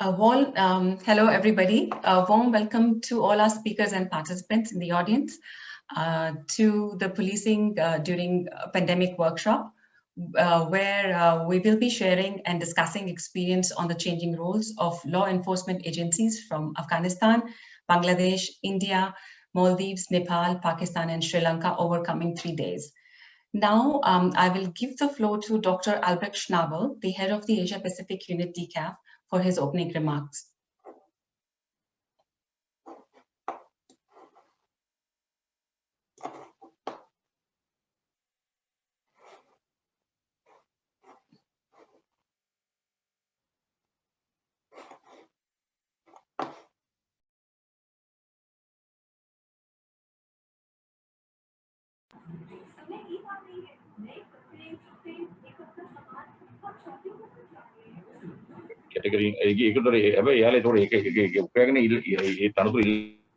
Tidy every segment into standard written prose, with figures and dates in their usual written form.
Hello, everybody. A warm welcome to all our speakers and participants in the audience to the Policing During a Pandemic workshop, where we will be sharing and discussing experience on the changing roles of law enforcement agencies from Afghanistan, Bangladesh, India, Maldives, Nepal, Pakistan, and Sri Lanka over coming 3 days. Now, I will give the floor to Dr. Albrecht Schnabel, the head of the Asia Pacific Unit DCAF, for his opening remarks.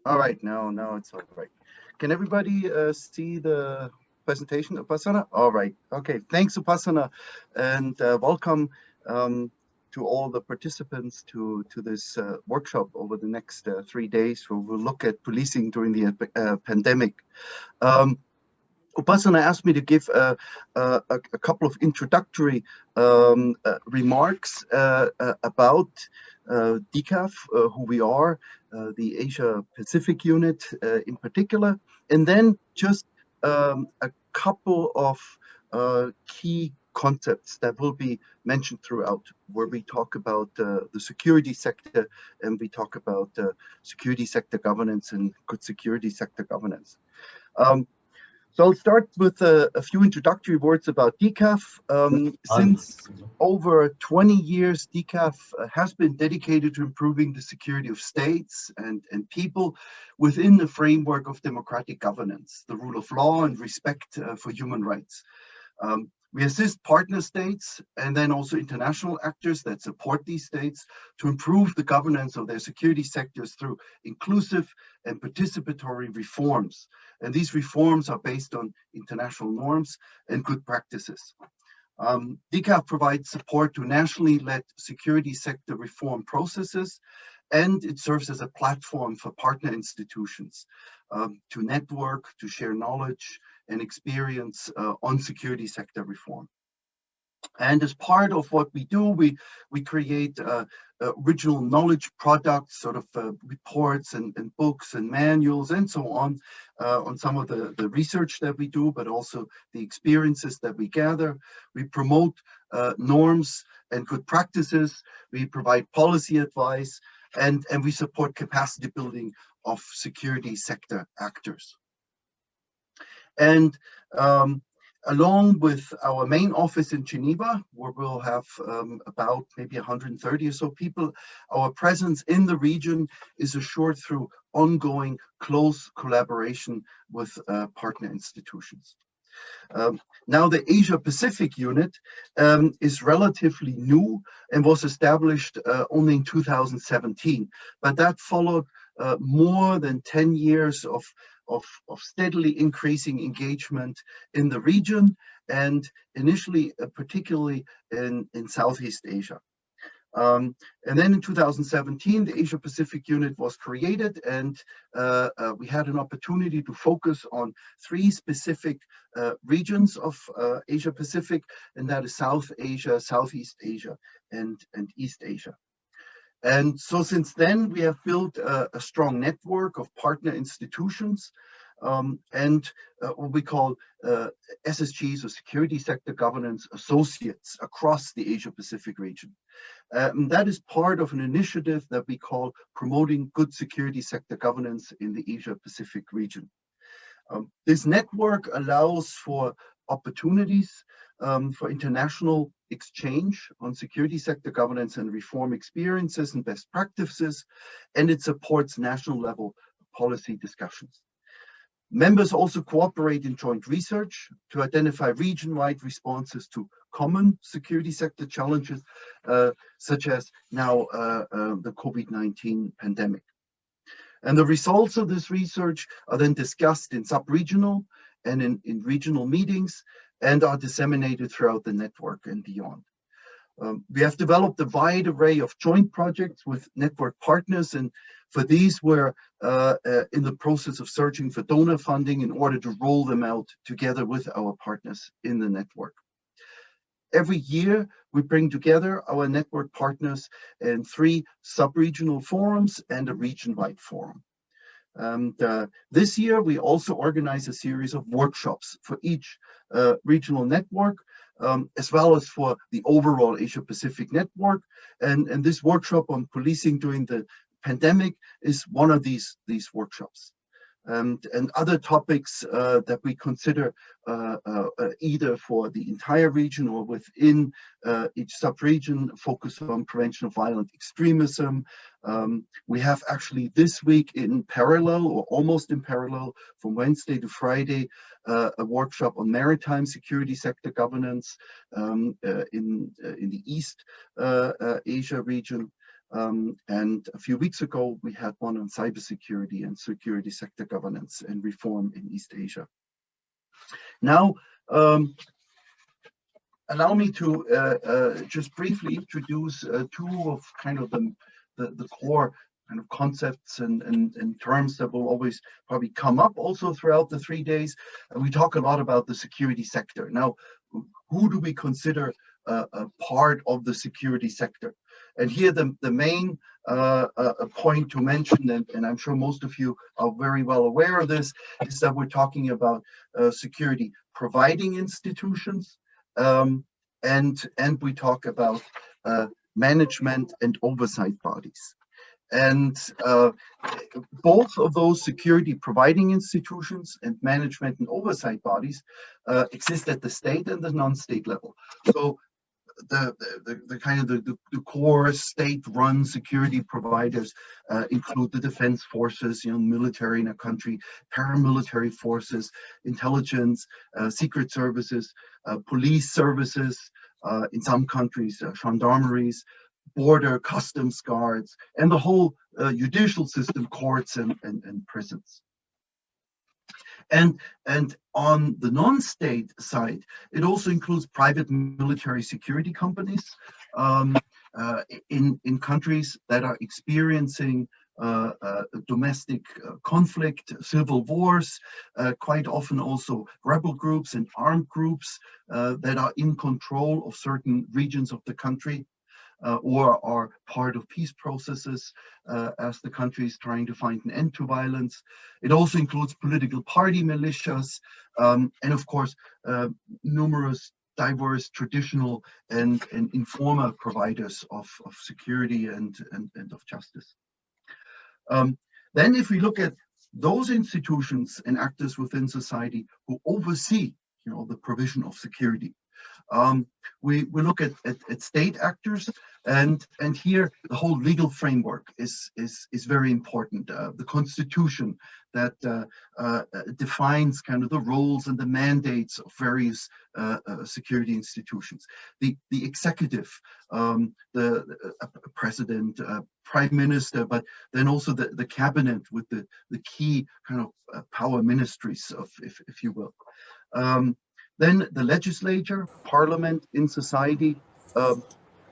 All right, now it's all right. Can everybody see the presentation, Upasana? All right, okay, thanks, Upasana, and welcome to all the participants to this workshop over the next 3 days, where we'll look at policing during the pandemic. Upasana asked me to give a couple of introductory remarks about DCAF, who we are, the Asia Pacific unit in particular, and then just a couple of key concepts that will be mentioned throughout, where we talk about the security sector, and we talk about security sector governance and good security sector governance. So I'll start with a few introductory words about DCAF. Since over 20 years, DCAF has been dedicated to improving the security of states and people within the framework of democratic governance, the rule of law, and respect for human rights. We assist partner states and then also international actors that support these states to improve the governance of their security sectors through inclusive and participatory reforms. And these reforms are based on international norms and good practices. DCAF provides support to nationally led security sector reform processes, and it serves as a platform for partner institutions to network, to share knowledge and experience on security sector reform. And as part of what we do, we create original knowledge products, sort of reports and books and manuals and so on some of the research that we do, but also the experiences that we gather. We promote norms and good practices. We provide policy advice, and we support capacity building of security sector actors. And along with our main office in Geneva, where we'll have about maybe 130 or so people, our presence in the region is assured through ongoing close collaboration with partner institutions. Now, the Asia Pacific unit is relatively new and was established only in 2017, but that followed more than 10 years of steadily increasing engagement in the region, and initially particularly in Southeast Asia. And then in 2017, the Asia Pacific unit was created, and we had an opportunity to focus on 3 specific regions of Asia Pacific, and that is South Asia, Southeast Asia, and East Asia. And so since then, we have built a strong network of partner institutions and what we call SSGs, or Security Sector Governance Associates, across the Asia Pacific region. That is part of an initiative that we call Promoting Good Security Sector Governance in the Asia Pacific region. This network allows for opportunities for international exchange on security sector governance and reform experiences and best practices, and it supports national level policy discussions. Members also cooperate in joint research to identify region-wide responses to common security sector challenges, such as now the COVID-19 pandemic. And the results of this research are then discussed in sub-regional and in regional meetings, and are disseminated throughout the network and beyond. We have developed a wide array of joint projects with network partners, and for these we're in the process of searching for donor funding in order to roll them out together with our partners in the network. Every year, we bring together our network partners in 3 sub-regional forums and a region-wide forum. And this year, we also organize a series of workshops for each regional network, as well as for the overall Asia-Pacific network. And this workshop on policing during the pandemic is one of these workshops. And other topics that we consider either for the entire region or within each sub-region focus on prevention of violent extremism. We have actually this week in parallel, or almost in parallel, from Wednesday to Friday, a workshop on maritime security sector governance in the East Asia region. And a few weeks ago, we had one on cybersecurity and security sector governance and reform in East Asia. Now, allow me to just briefly introduce 2 of kind of the core kind of concepts and terms that will always probably come up also throughout the 3 days. We talk a lot about the security sector. Now, who do we consider a part of the security sector? And here the main point to mention, and I'm sure most of you are very well aware of this, is that we're talking about security providing institutions, and we talk about management and oversight bodies. And both of those security providing institutions and management and oversight bodies exist at the state and the non-state level. So the kind of the core state-run security providers include the defense forces, military in a country, paramilitary forces, intelligence, secret services, police services, in some countries, gendarmeries, border customs guards, and the whole judicial system, courts and prisons. And on the non-state side, it also includes private military security companies in countries that are experiencing domestic conflict, civil wars, quite often also rebel groups and armed groups that are in control of certain regions of the country. Or are part of peace processes as the country is trying to find an end to violence. It also includes political party militias, and of course, numerous diverse traditional and informal providers of security and of justice. Then if we look at those institutions and actors within society who oversee the provision of security, we look at state actors, and here the whole legal framework is very important. The constitution that defines kind of the roles and the mandates of various security institutions. The executive, the president, prime minister, but then also the cabinet with the key kind of power ministries, if you will. Then the legislature, parliament in society,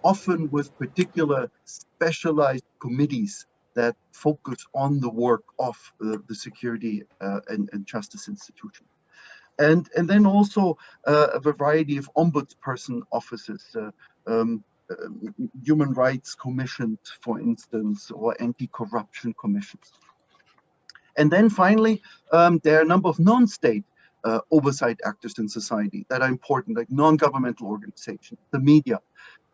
often with particular specialized committees that focus on the work of the security and justice institution. And then also a variety of ombudsperson offices, human rights commissions, for instance, or anti-corruption commissions. And then finally, there are a number of non-state oversight actors in society that are important, like non-governmental organizations, the media,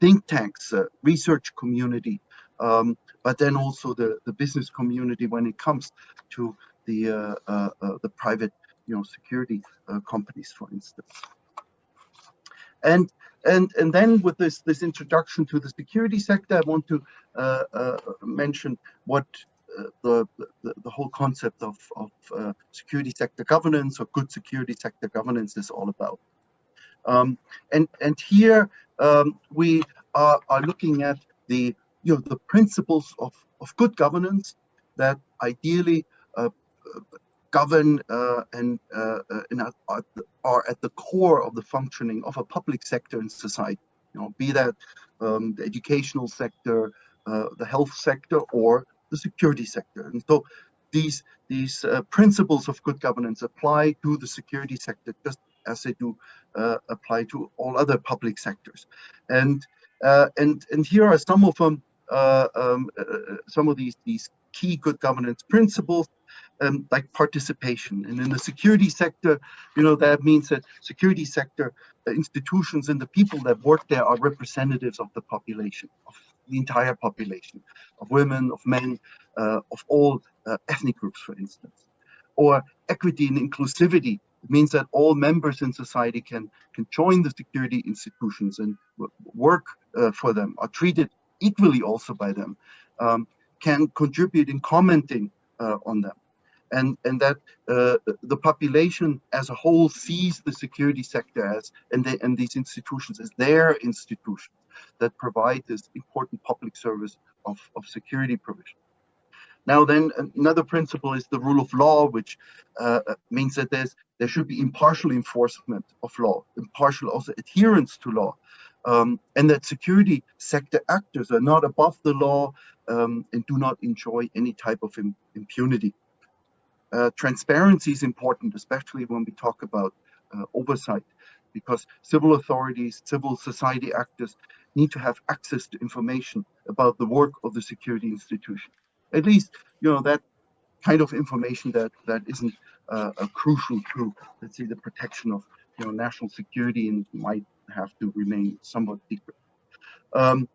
think tanks, research community, but then also the business community when it comes to the private, security companies, for instance. And then with this introduction to the security sector, I want to mention what the whole concept of security sector governance or good security sector governance is all about. And here we are looking at the principles of good governance that ideally govern and are at the core of the functioning of a public sector in society. be that the educational sector, the health sector, or the security sector. And so these principles of good governance apply to the security sector just as they do apply to all other public sectors. And here are some of them, some of these key good governance principles, like participation. And in the security sector, that means that security sector institutions and the people that work there are representatives of the population, of the entire population, of women, of men, of all ethnic groups, for instance. Or equity and inclusivity. It means that all members in society can join the security institutions and work for them, are treated equally also by them, can contribute in commenting on them. And that the population as a whole sees the security sector as, and these institutions as their institutions that provide this important public service of security provision. Now then, another principle is the rule of law, which means that there should be impartial enforcement of law, impartial also adherence to law, and that security sector actors are not above the law and do not enjoy any type of impunity. Transparency is important, especially when we talk about oversight, because civil authorities, civil society actors need to have access to information about the work of the security institution. At least, that kind of information that isn't crucial to, let's say, the protection of national security and might have to remain somewhat secret.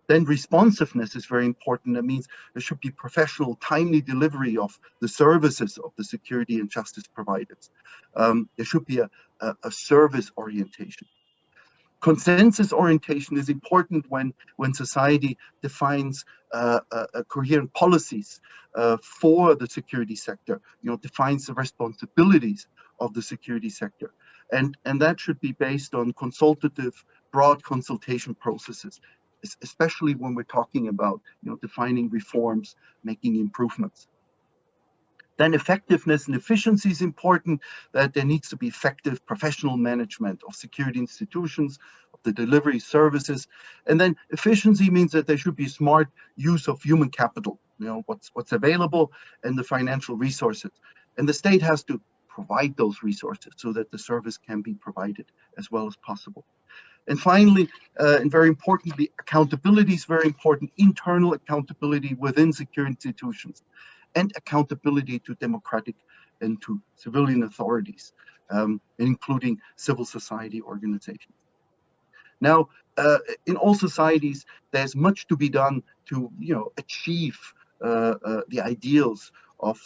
Then responsiveness is very important. That means there should be professional, timely delivery of the services of the security and justice providers. There should be a service orientation. Consensus orientation is important when society defines coherent policies for the security sector, defines the responsibilities of the security sector. And that should be based on consultative, broad consultation processes, especially when we're talking about defining reforms, making improvements. Then effectiveness and efficiency is important, that there needs to be effective professional management of security institutions, of the delivery services. And then efficiency means that there should be smart use of human capital, what's available, and the financial resources. And the state has to provide those resources so that the service can be provided as well as possible. And finally, and very importantly, accountability is very important, internal accountability within security institutions, and accountability to democratic and to civilian authorities, including civil society organizations. Now, in all societies, there's much to be done to achieve the ideals of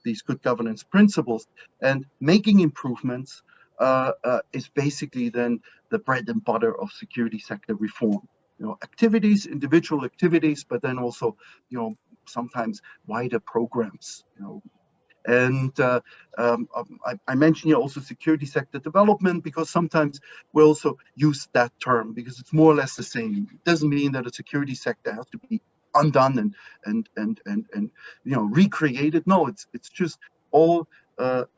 these good governance principles, and making improvements is basically then the bread and butter of security sector reform. Activities, individual activities, but then also sometimes wider programs. And I mentioned here also security sector development, because sometimes we also use that term because it's more or less the same. It doesn't mean that a security sector has to be undone and recreated. No, it's just all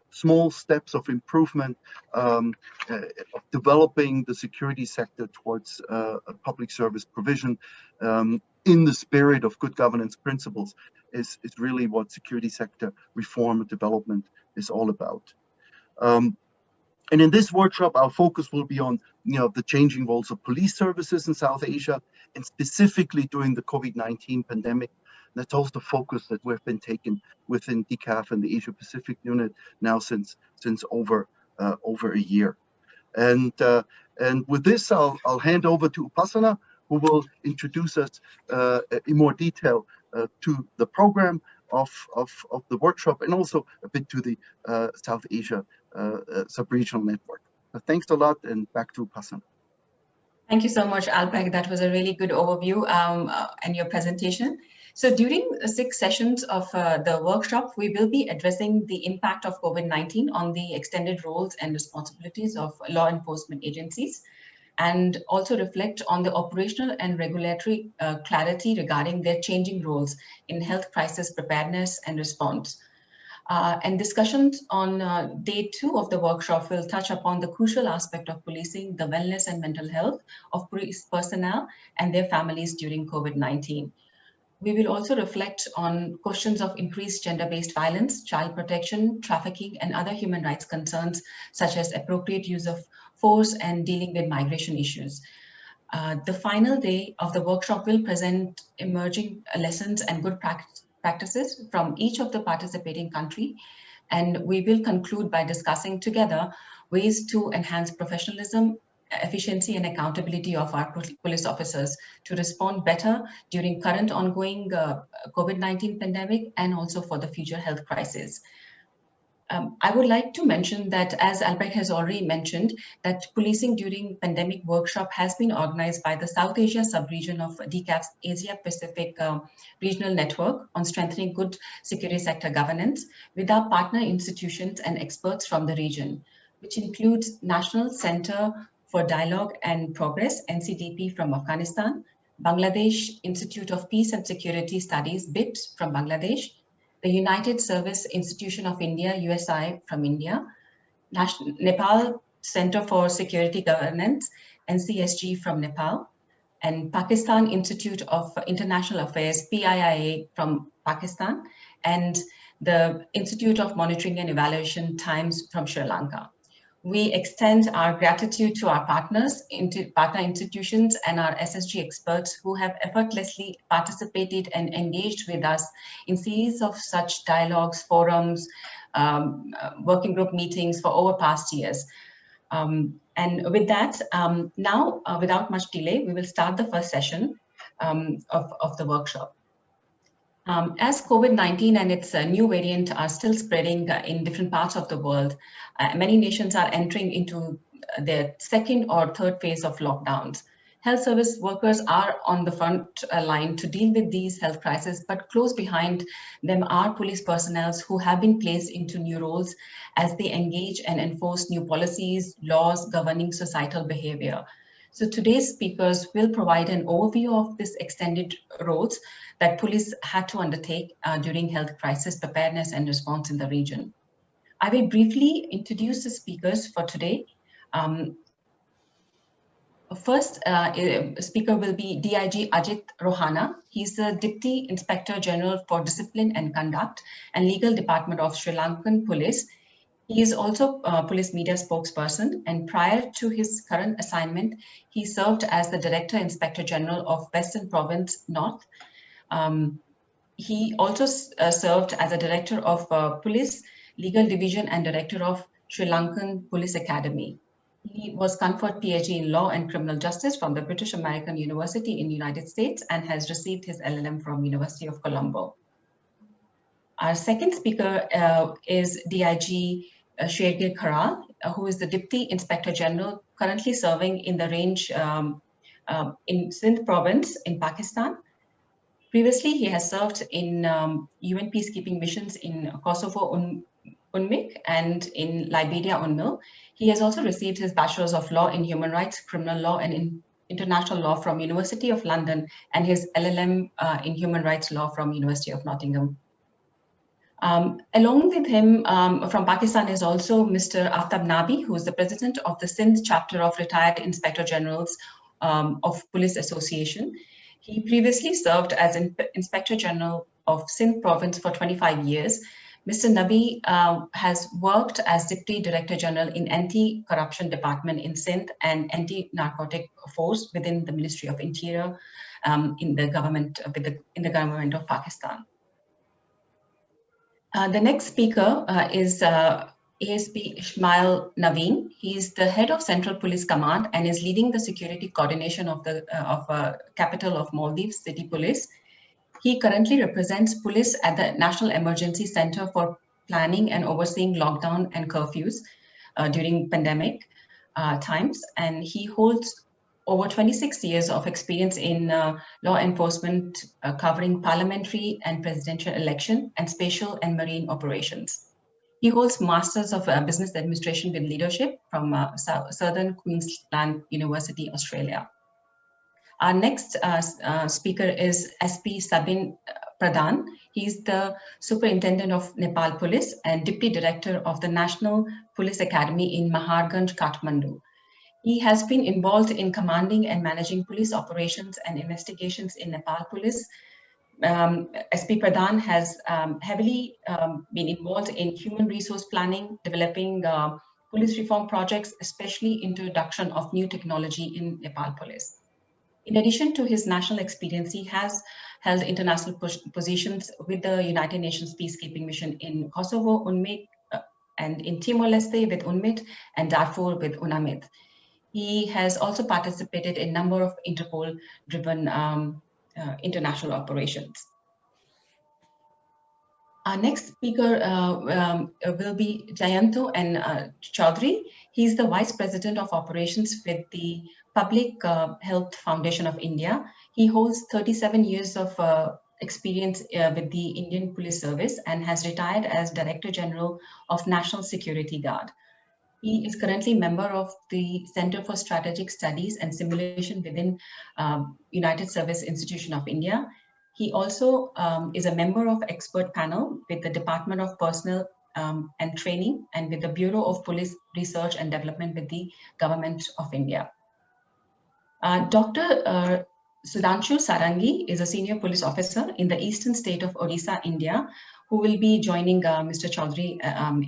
small steps of improvement, of developing the security sector towards public service provision in the spirit of good governance principles is really what security sector reform and development is all about. And in this workshop, our focus will be on the changing roles of police services in South Asia, and specifically during the COVID-19 pandemic. That's also the focus that we've been taking within DCAF and the Asia Pacific unit now since over a year. And with this, I'll hand over to Upasana, who will introduce us in more detail to the program of the workshop, and also a bit to the South Asia sub-regional network. Thanks a lot, and back to Upasana. Thank you so much, Alpeg. That was a really good overview and your presentation. So during 6 sessions of the workshop, we will be addressing the impact of COVID-19 on the extended roles and responsibilities of law enforcement agencies, and also reflect on the operational and regulatory clarity regarding their changing roles in health crisis preparedness and response. And discussions on day 2 of the workshop will touch upon the crucial aspect of policing, the wellness and mental health of police personnel and their families during COVID-19. We will also reflect on questions of increased gender-based violence, child protection, trafficking, and other human rights concerns, such as appropriate use of force and dealing with migration issues. The final day of the workshop will present emerging lessons and good practices from each of the participating country. And we will conclude by discussing together ways to enhance professionalism, efficiency, and accountability of our police officers to respond better during current ongoing COVID-19 pandemic and also for the future health crisis. I would like to mention that, as Albert has already mentioned, that policing during pandemic workshop has been organized by the South Asia sub-region of DCAF's Asia Pacific Regional Network on strengthening good security sector governance with our partner institutions and experts from the region, which includes National Center for Dialogue and Progress, NCDP from Afghanistan, Bangladesh Institute of Peace and Security Studies, BIPS from Bangladesh, the United Service Institution of India, USI from India, Nepal Center for Security Governance, NCSG from Nepal, and Pakistan Institute of International Affairs, PIIA from Pakistan, and the Institute of Monitoring and Evaluation, TIMES from Sri Lanka. We extend our gratitude to our partners, partner institutions, and our SSG experts who have effortlessly participated and engaged with us in series of such dialogues, forums, working group meetings for over past years. And with that, now, without much delay, we will start the first session of the workshop. As COVID-19 and its new variant are still spreading in different parts of the world, many nations are entering into their second or third phase of lockdowns. Health service workers are on the front line to deal with these health crises, but close behind them are police personnel who have been placed into new roles as they engage and enforce new policies, laws governing societal behavior. So today's speakers will provide an overview of this extended roles that police had to undertake during health crisis preparedness and response in the region. I will briefly introduce the speakers for today. First speaker will be DIG Ajith Rohana. He's the Deputy Inspector General for Discipline and Conduct and Legal Department of Sri Lankan Police. He is also a police media spokesperson, and prior to his current assignment, he served as the Director Inspector General of Western Province North. He also served as a Director of Police Legal Division and Director of Sri Lankan Police Academy. He was conferred PhD in Law and Criminal Justice from the British American University in the United States and has received his LLM from University of Colombo. Our second speaker is DIG Sharjil Kharal, who is the Deputy Inspector General currently serving in the range in Sindh province in Pakistan. Previously, he has served in UN peacekeeping missions in Kosovo, UNMIK, and in Liberia, UNMIL. He has also received his Bachelor's of Law in Human Rights, Criminal Law, and International Law from University of London, and his LLM in Human Rights Law from University of Nottingham. Along with him from Pakistan is also Mr. Aftab Nabi, who is the president of the Sindh chapter of Retired Inspector Generals of Police Association. He previously served as Inspector General of Sindh province for 25 years. Mr. Nabi has worked as Deputy Director General in Anti-Corruption Department in Sindh and Anti-Narcotic Force within the Ministry of Interior in the government of Pakistan. The next speaker is ASP Ismail Naveen. He is the head of Central Police Command and is leading the security coordination of the capital of Maldives City Police. He currently represents police at the National Emergency Center for planning and overseeing lockdown and curfews during pandemic times, and he holds over 26 years of experience in law enforcement covering parliamentary and presidential election and spatial and marine operations. He holds Masters of Business Administration with Leadership from Southern Queensland University, Australia. Our next speaker is SP Sabin Pradhan. He's the Superintendent of Nepal Police and Deputy Director of the National Police Academy in Maharganj, Kathmandu. He has been involved in commanding and managing police operations and investigations in Nepal Police. SP Pradhan has heavily been involved in human resource planning, developing police reform projects, especially introduction of new technology in Nepal Police. In addition to his national experience, he has held international positions with the United Nations Peacekeeping Mission in Kosovo, UNMIK, and in Timor-Leste with UNMIT, and Darfur with UNAMID. He has also participated in a number of Interpol-driven international operations. Our next speaker will be Jayanto and Choudhury. He's the Vice President of Operations with the Public Health Foundation of India. He holds 37 years of experience with the Indian Police Service and has retired as Director General of National Security Guard. He is currently a member of the Center for Strategic Studies and Simulation within United Service Institution of India. He also is a member of expert panel with the Department of Personnel and Training and with the Bureau of Police Research and Development with the Government of India. Dr. Sudhanshu Sarangi is a senior police officer in the eastern state of Odisha, India, who will be joining Mr. Choudhury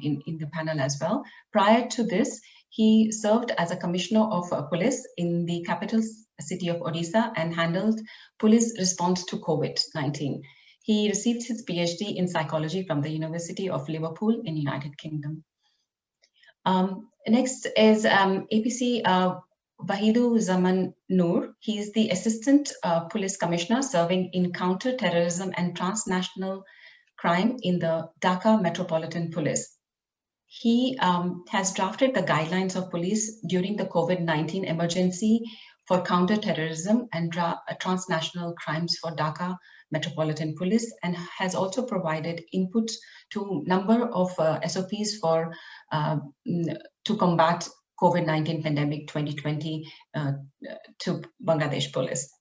in the panel as well. Prior to this, he served as a commissioner of police in the capital city of Odisha and handled police response to COVID-19. He received his PhD in psychology from the University of Liverpool in United Kingdom. Next is APC Wahiduzzaman Noor. He is the Assistant Police Commissioner serving in counter-terrorism and transnational crime in the Dhaka Metropolitan Police. He has drafted the guidelines of police during the COVID-19 emergency for counter-terrorism and transnational crimes for Dhaka Metropolitan Police, and has also provided input to a number of SOPs for to combat COVID-19 pandemic 2020 to Bangladesh Police.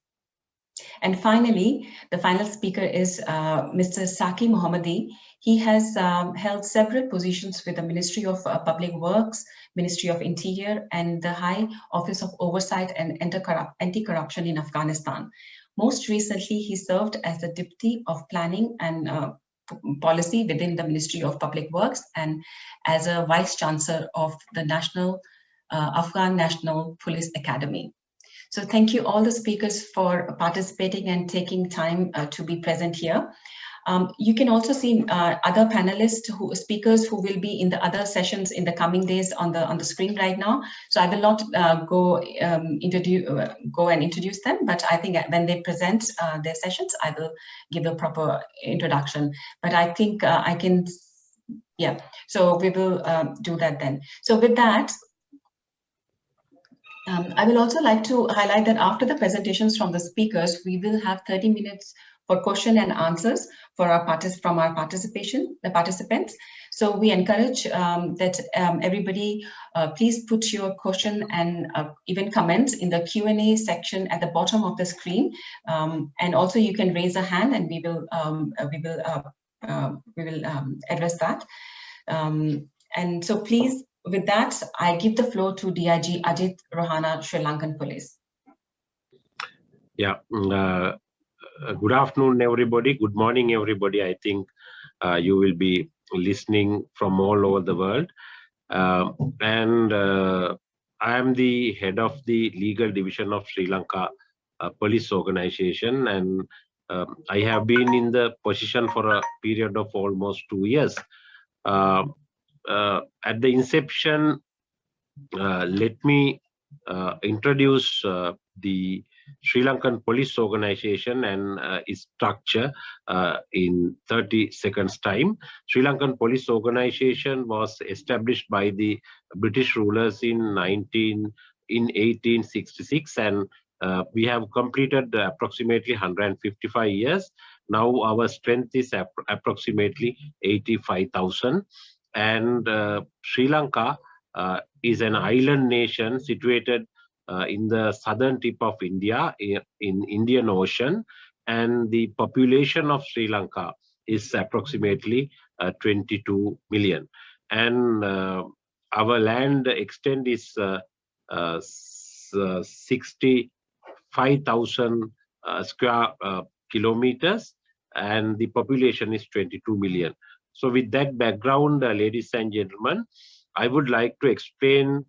And finally, the final speaker is Mr. Sakhi Mohammadi. He has held several positions with the Ministry of Public Works, Ministry of Interior, and the High Office of Oversight and Anti-Corruption in Afghanistan. Most recently, he served as the Deputy of Planning and Policy within the Ministry of Public Works and as a Vice Chancellor of the Afghan National Police Academy. So thank you all the speakers for participating and taking time to be present here. You can also see other panelists, speakers who will be in the other sessions in the coming days on the screen right now. So I will not go and introduce them, but I think when they present their sessions, I will give a proper introduction. But I think I can, yeah. So we will do that then. So with that, I will also like to highlight that after the presentations from the speakers, we will have 30 minutes for question and answers for our participants. So we encourage that everybody please put your question and even comments in the Q&A section at the bottom of the screen, and also you can raise a hand and we will address that. And so please. With that, I give the floor to DIG Ajith, Rohana, Sri Lankan Police. Yeah, good afternoon, everybody. Good morning, everybody. I think you will be listening from all over the world. I am the head of the legal division of Sri Lanka Police Organization, and I have been in the position for a period of almost 2 years. At the inception, let me introduce the Sri Lankan Police Organization and its structure in 30 seconds time. Sri Lankan Police Organization was established by the British rulers in 1866, and we have completed approximately 155 years. Now our strength is approximately 85,000. And Sri Lanka is an island nation situated in the southern tip of India in Indian Ocean, and the population of Sri Lanka is approximately 22 million. And our land extent is 65,000 square kilometers, and the population is 22 million. So with that background, ladies and gentlemen, I would like to explain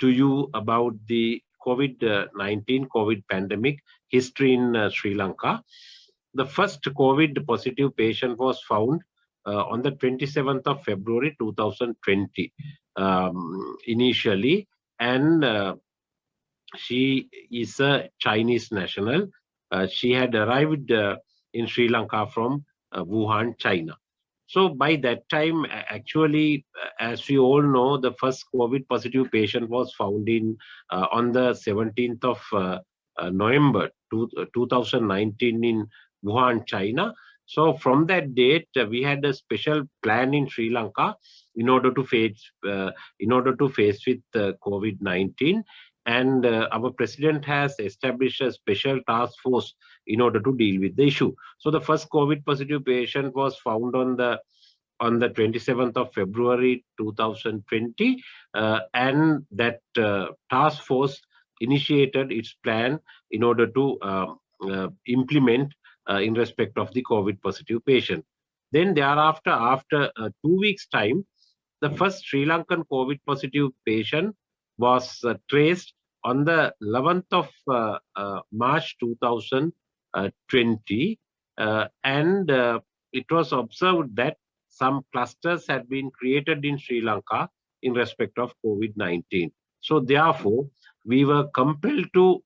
to you about the COVID-19 COVID pandemic history in Sri Lanka. The first COVID positive patient was found on the 27th of February 2020 initially, and she is a Chinese national. She had arrived in Sri Lanka from Wuhan, China. So by that time, actually, as we all know, the first COVID positive patient was found in on the 17th of November 2019 in Wuhan, China. So from that date, we had a special plan in Sri Lanka in order to face with COVID-19. And our president has established a special task force in order to deal with the issue. So the first COVID positive patient was found on the 27th of February 2020, and that task force initiated its plan in order to implement in respect of the COVID positive patient. Then thereafter, after 2 weeks' time, the first Sri Lankan COVID positive patient was traced on the 11th of March 2020, and it was observed that some clusters had been created in Sri Lanka in respect of COVID-19. So therefore, we were compelled to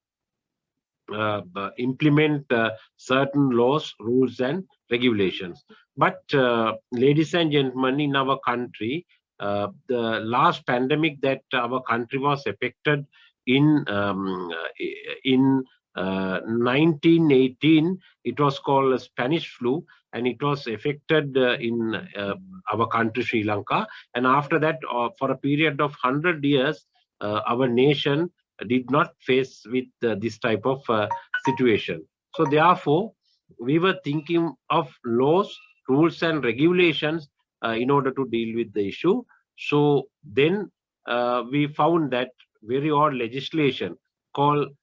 implement certain laws, rules, and regulations. But ladies and gentlemen, in our country, the last pandemic that our country was affected in 1918, it was called Spanish flu, and it was affected in our country, Sri Lanka. And after that, for a period of 100 years, our nation did not face with this type of situation. So therefore, we were thinking of laws, rules, and regulations in order to deal with the issue. So then we found that very odd legislation called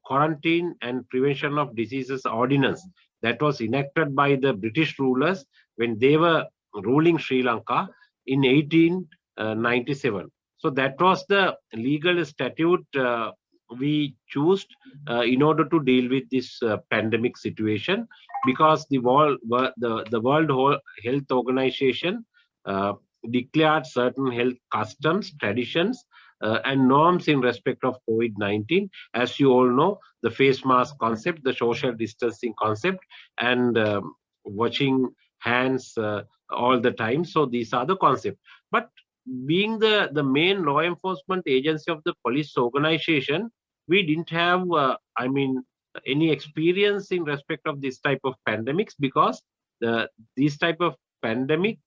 Quarantine and Prevention of Diseases Ordinance that was enacted by the British rulers when they were ruling Sri Lanka in 1897. So that was the legal statute we chose in order to deal with this pandemic situation, because the World Health Organization declared certain health customs, traditions, and norms in respect of COVID-19. As you all know, the face mask concept, the social distancing concept, and washing hands all the time. So these are the concepts. But being the main law enforcement agency of the police organization, we didn't have, any experience in respect of this type of pandemics, because this type of pandemic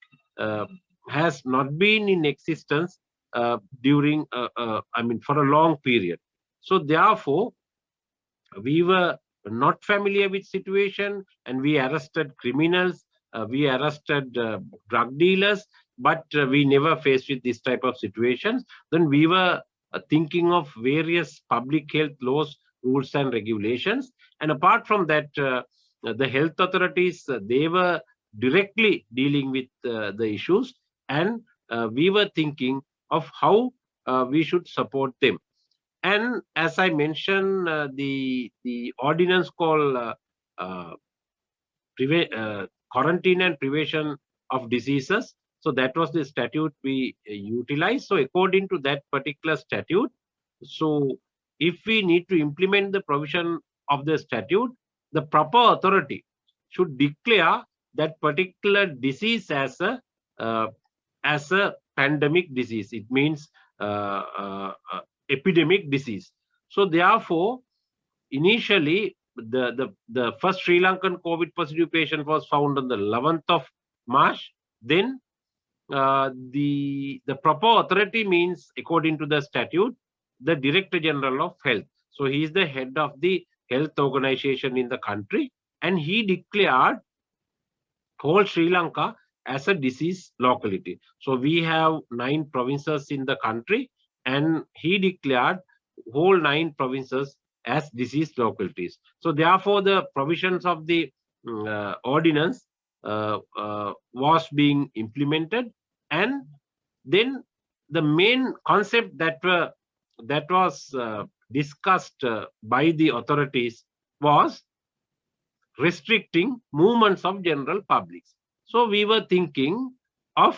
has not been in existence during, for a long period. So therefore, we were not familiar with situation, and we arrested criminals, we arrested drug dealers, but we never faced with this type of situations. Then we were thinking of various public health laws, rules, and regulations. And apart from that, the health authorities, they were directly dealing with the issues, and we were thinking of how we should support them. And as I mentioned, the ordinance called Quarantine and Prevention of Diseases, so that was the statute we utilized. So according to that particular statute, so if we need to implement the provision of the statute, the proper authority should declare that particular disease as a pandemic disease. It means epidemic disease. So therefore, initially, the first Sri Lankan COVID positive patient was found on the 11th of March. Then the proper authority means, according to the statute, the Director General of Health. So he is the head of the health organization in the country, and he declared whole Sri Lanka as a disease locality. So we have 9 provinces in the country, and he declared whole 9 provinces as disease localities. So therefore, the provisions of the ordinance was being implemented, and then the main concept that was discussed by the authorities was restricting movements of general publics. So we were thinking of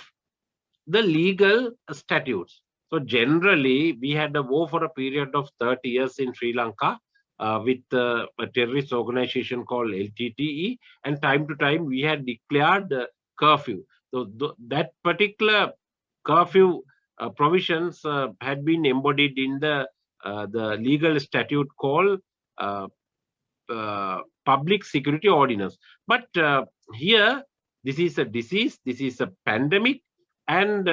the legal statutes. So generally, we had a war for a period of 30 years in Sri Lanka with a terrorist organization called LTTE, and time to time we had declared curfew. So that particular curfew provisions had been embodied in the legal statute called Public Security Ordinance. But here, this is a disease, this is a pandemic, and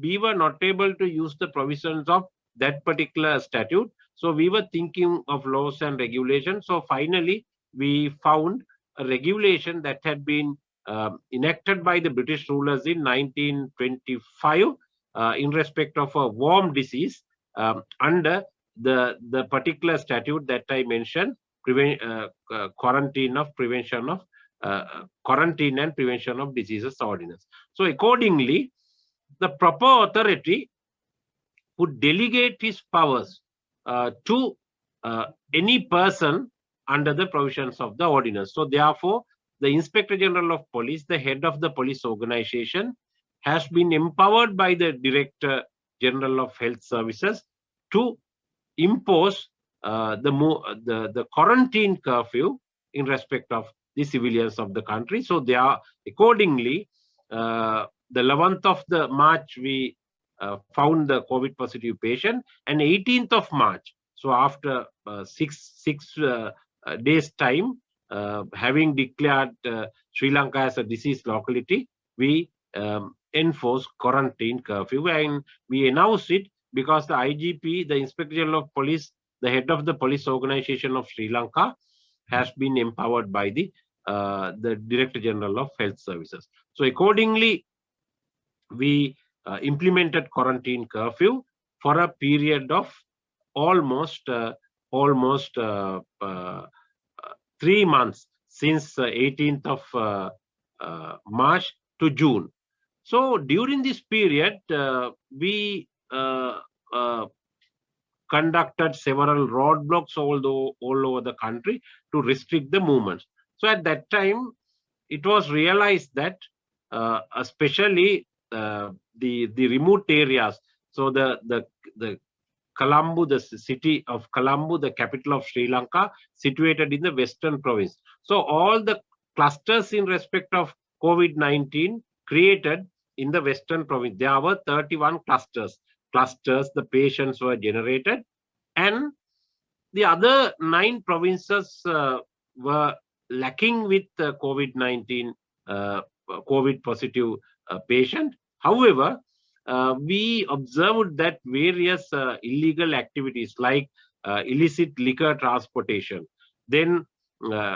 we were not able to use the provisions of that particular statute. So we were thinking of laws and regulations. So finally, we found a regulation that had been enacted by the British rulers in 1925 in respect of a worm disease under the particular statute that I mentioned, quarantine and prevention of diseases ordinance. So accordingly, the proper authority would delegate his powers to any person under the provisions of the ordinance. So therefore, the Inspector General of Police, the head of the police organization, has been empowered by the Director General of Health Services to impose the quarantine curfew in respect of the civilians of the country. So they are accordingly, the 11th of the March, we found the COVID positive patient, and 18th of March, so after six days time, having declared Sri Lanka as a disease locality, we enforced quarantine curfew, and we announced it because the IGP, the Inspector General of Police, the head of the police organization of Sri Lanka, has been empowered by the Director General of Health Services. So accordingly, we implemented quarantine curfew for a period of almost 3 months, since 18th of March to June. So during this period, we conducted several roadblocks all over the country to restrict the movements. So at that time, it was realized that especially the remote areas, so the Colombo, the city of Colombo, the capital of Sri Lanka, situated in the western province. So all the clusters in respect of COVID-19 created in the western province. There were 31 clusters. The patients were generated, and the other 9 provinces were lacking with COVID-19 COVID positive patient. However, we observed that various illegal activities like illicit liquor transportation, then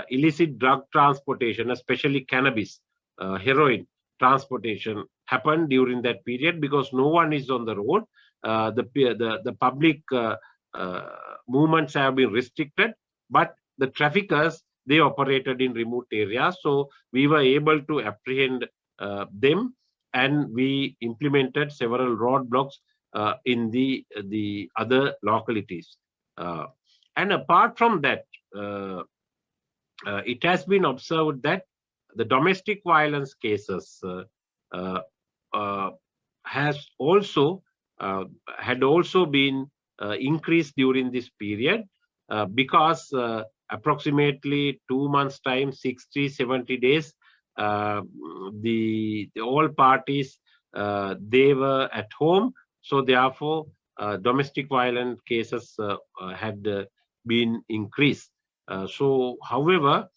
illicit drug transportation, especially cannabis, heroin transportation, happened during that period because no one is on the road. The public movements have been restricted, but the traffickers, they operated in remote areas. So we were able to apprehend them, and we implemented several roadblocks in the other localities. And apart from that, it has been observed that the domestic violence cases had also been increased during this period because approximately 2 months time, 60-70 days, the all parties, they were at home. So therefore, domestic violence cases had been increased. So however,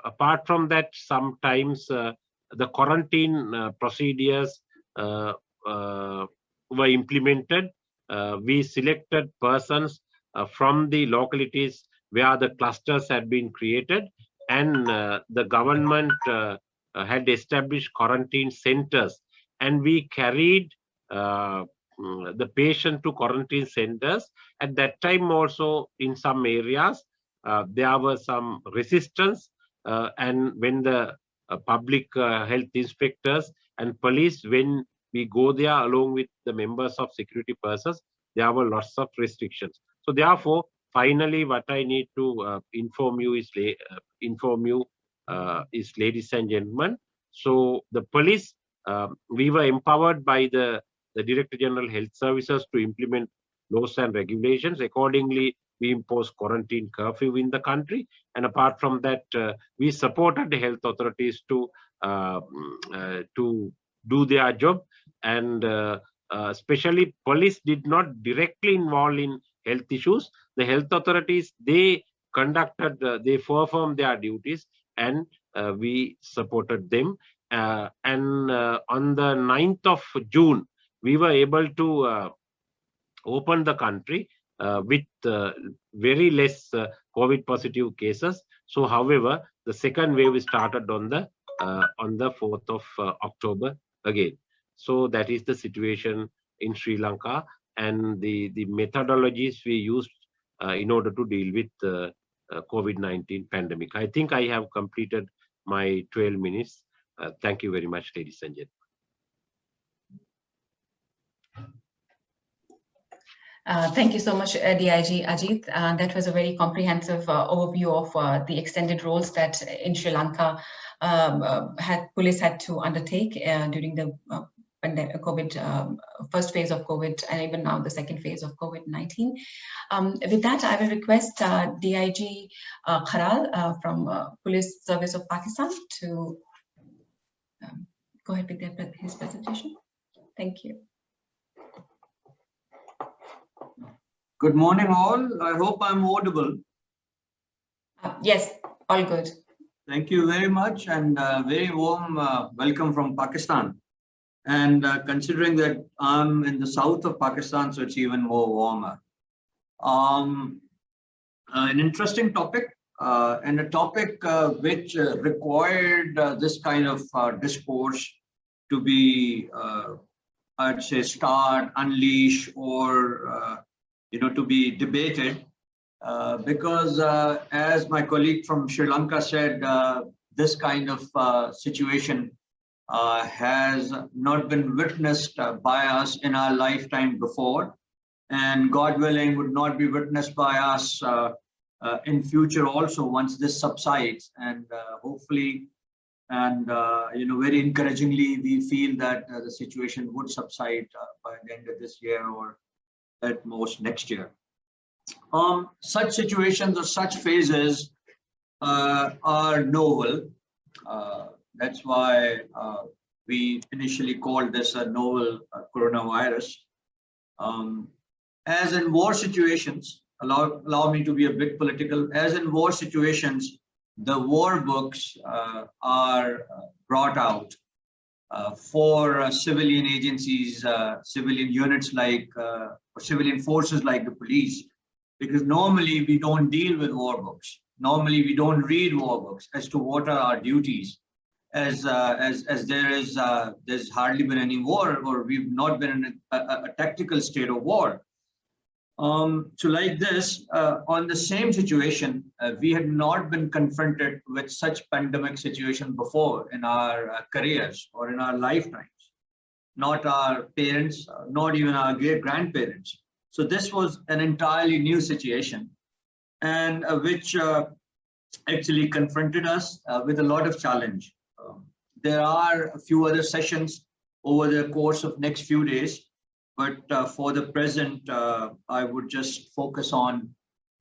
apart from that, sometimes the quarantine procedures were implemented. We selected persons from the localities where the clusters had been created, and the government had established quarantine centers, and we carried the patient to quarantine centers. At that time also, in some areas, there was some resistance, and when the public health inspectors and police, when we go there along with the members of security persons, there were lots of restrictions. So therefore, finally, what I need to inform you is, ladies and gentlemen, so the police, we were empowered by the Director General Health Services to implement laws and regulations. Accordingly, we imposed quarantine curfew in the country, and apart from that, we supported the health authorities to do their job, and especially police did not directly involve in health issues. The health authorities, they conducted, they performed their duties, and we supported them. And on the 9th of June, we were able to open the country with very less COVID positive cases. So, however, the second wave started on the 4th of October again. So that is the situation in Sri Lanka, and the methodologies we used in order to deal with the COVID-19 pandemic. I think I have completed my 12 minutes. Thank you very much, ladies and gentlemen. Thank you so much, DIG Ajith. That was a very comprehensive overview of the extended roles that in Sri Lanka police had to undertake during the COVID, first phase of COVID, and even now the second phase of COVID-19. With that, I will request DIG Kharal from Police Service of Pakistan to go ahead with his presentation. Thank you. Good morning, all. I hope I'm audible. Yes, all good. Thank you very much, and very warm welcome from Pakistan. And considering that I'm in the south of Pakistan, so it's even more warmer. An interesting topic, and a topic which required this kind of discourse to be, I'd say, start, unleash, or to be debated, because as my colleague from Sri Lanka said, this kind of situation has not been witnessed by us in our lifetime before, and God willing would not be witnessed by us in future also once this subsides. And hopefully, and very encouragingly, we feel that the situation would subside by the end of this year, or at most next year. Such situations or such phases are novel. That's why we initially called this a novel coronavirus. As in war situations, allow me to be a bit political, as in war situations, the war books are brought out for civilian agencies, civilian units like, or civilian forces like the police, because normally we don't deal with war books. Normally we don't read war books as to what are our duties, as there's hardly been any war, or we've not been in a tactical state of war. So like this, on the same situation, we had not been confronted with such pandemic situation before in our careers or in our lifetimes, not our parents, not even our great-grandparents. So this was an entirely new situation, and which actually confronted us with a lot of challenge. There are a few other sessions over the course of next few days, but for the present, I would just focus on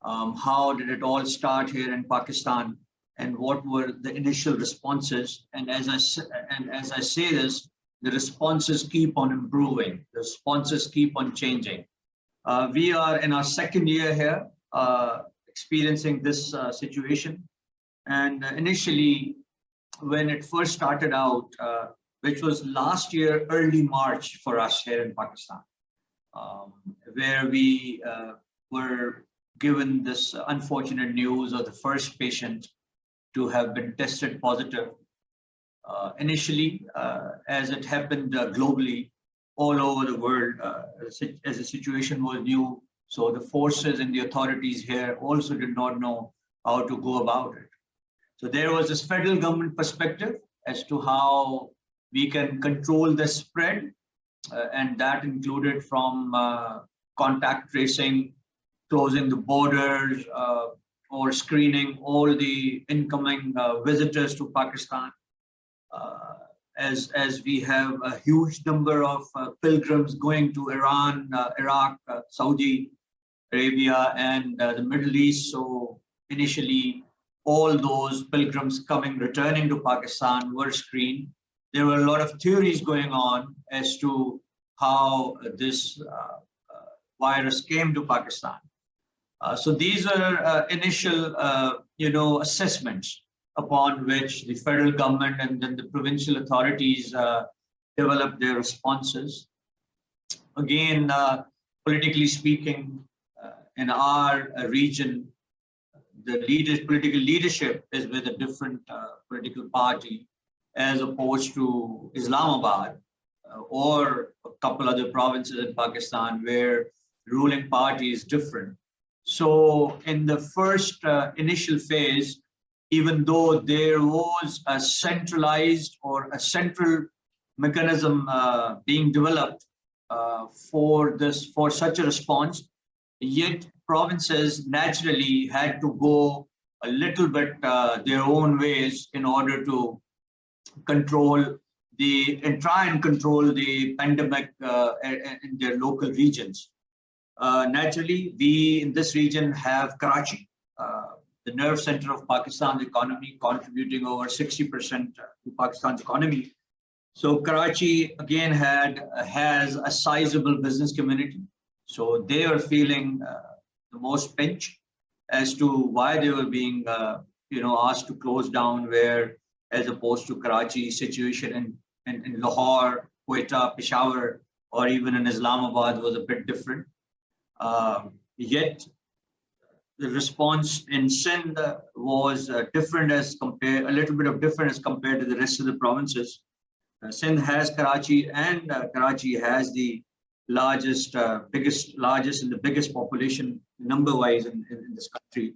how did it all start here in Pakistan, and what were the initial responses. And as I say this, the responses keep on improving. The responses keep on changing. We are in our second year here, experiencing this situation. And initially, when it first started out, which was last year, early March for us here in Pakistan, where we were given this unfortunate news of the first patient to have been tested positive. Initially, as it happened globally, all over the world, as the situation was new, so the forces and the authorities here also did not know how to go about it. So there was this federal government perspective as to how we can control the spread, and that included from contact tracing, closing the borders, or screening all the incoming visitors to Pakistan. As we have a huge number of pilgrims going to Iran, Iraq, Saudi Arabia, and the Middle East. So initially, all those pilgrims returning to Pakistan were screened. There were a lot of theories going on as to how this virus came to Pakistan. So these are initial, assessments upon which the federal government and then the provincial authorities developed their responses. Again, politically speaking, in our region, the political leadership is with a different political party, as opposed to Islamabad or a couple other provinces in Pakistan where ruling party is different. So in the first initial phase, even though there was a centralized or a central mechanism being developed for such a response, yet provinces naturally had to go a little bit their own ways in order to try and control the pandemic in their local regions. Naturally, we in this region have Karachi, the nerve center of Pakistan's economy, contributing over 60% to Pakistan's economy. So Karachi again has a sizable business community. So they are feeling the most pinch as to why they were being asked to close down, where as opposed to Karachi situation in Lahore, Quetta, Peshawar, or even in Islamabad was a bit different. Yet the response in Sindh was different a little bit different as compared to the rest of the provinces. Sindh has Karachi, and Karachi has the largest and the biggest population number-wise in this country.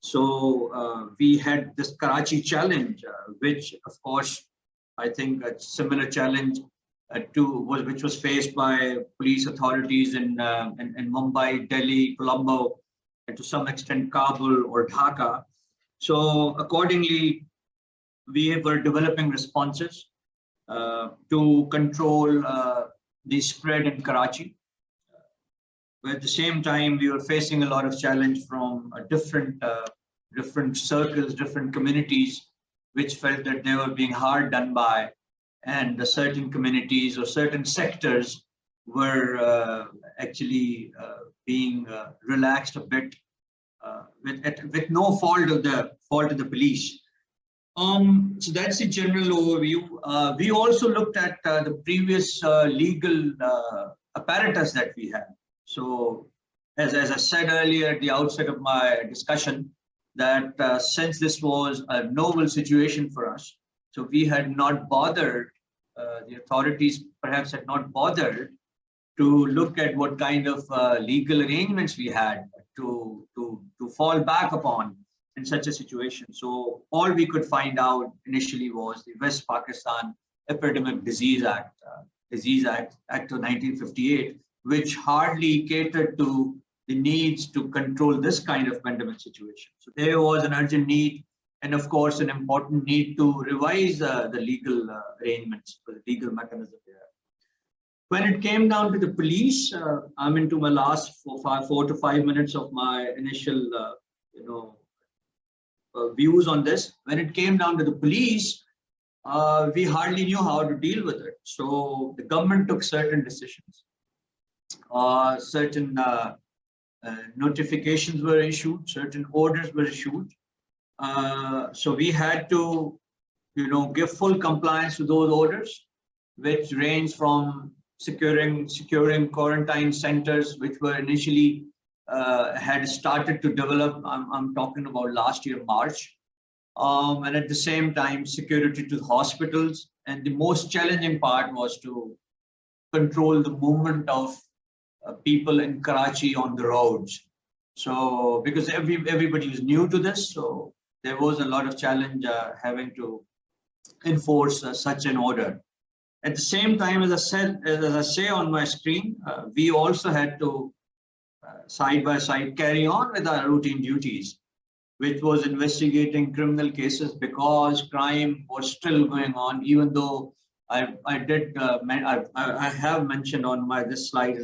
So we had this Karachi challenge, which of course, I think a similar challenge which was faced by police authorities in Mumbai, Delhi, Colombo, and to some extent Kabul or Dhaka. So accordingly, we were developing responses to control the spread in Karachi. But at the same time, we were facing a lot of challenge from different circles, different communities, which felt that they were being hard done by, and certain communities or certain sectors were actually being relaxed a bit with no fault of the police. So that's the general overview. We also looked at the previous legal apparatus that we had. So as I said earlier at the outset of my discussion, that since this was a novel situation for us, so we had not bothered, the authorities perhaps had not bothered to look at what kind of legal arrangements we had to fall back upon in such a situation. So all we could find out initially was the West Pakistan Epidemic Disease Act of 1958, which hardly catered to the needs to control this kind of pandemic situation. So there was an urgent need, and of course, an important need to revise the legal arrangements, the legal mechanism there. When it came down to the police, I'm into my last 4 to 5 minutes of my initial, views on this. When it came down to the police, we hardly knew how to deal with it. So the government took certain decisions. Certain notifications were issued, certain orders were issued. So we had to, give full compliance to those orders, which range from securing quarantine centers, which were initially had started to develop. I'm talking about last year, March. And at the same time, security to hospitals. And the most challenging part was to control the movement of people in Karachi on the roads. So because everybody was new to this, so there was a lot of challenge having to enforce such an order. At the same time, as I say on my screen, we also had to side by side carry on with our routine duties, which was investigating criminal cases because crime was still going on, even though I have mentioned on this slide,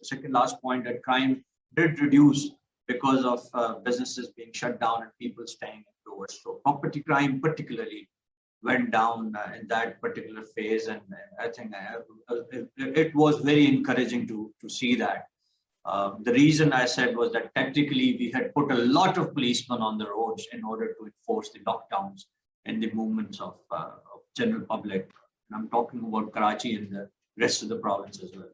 second last point, that crime did reduce because of businesses being shut down and people staying indoors. So property crime particularly went down in that particular phase, and I think it was very encouraging to see that. The reason I said was that tactically we had put a lot of policemen on the roads in order to enforce the lockdowns and the movements of general public. And I'm talking about Karachi and the rest of the province as well.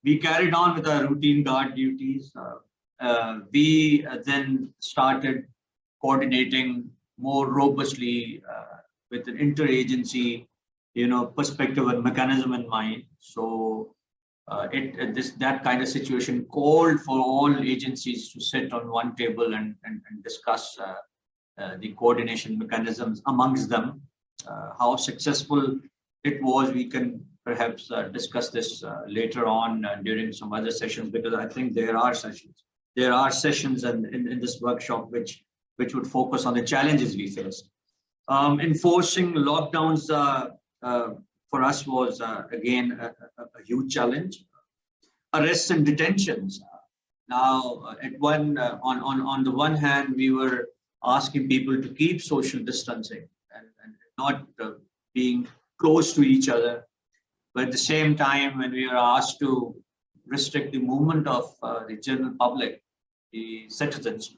We carried on with our routine guard duties. We then started coordinating more robustly with an interagency, perspective and mechanism in mind. So that kind of situation called for all agencies to sit on one table and discuss the coordination mechanisms amongst them. How successful it was, we can perhaps discuss this later on during some other sessions, because I think there are sessions. There are sessions in this workshop which would focus on the challenges we faced. Enforcing lockdowns for us was again a huge challenge. Arrests and detentions. Now, on the one hand, we were asking people to keep social distancing and not being close to each other. But at the same time, when we were asked to restrict the movement of the general public, the citizens,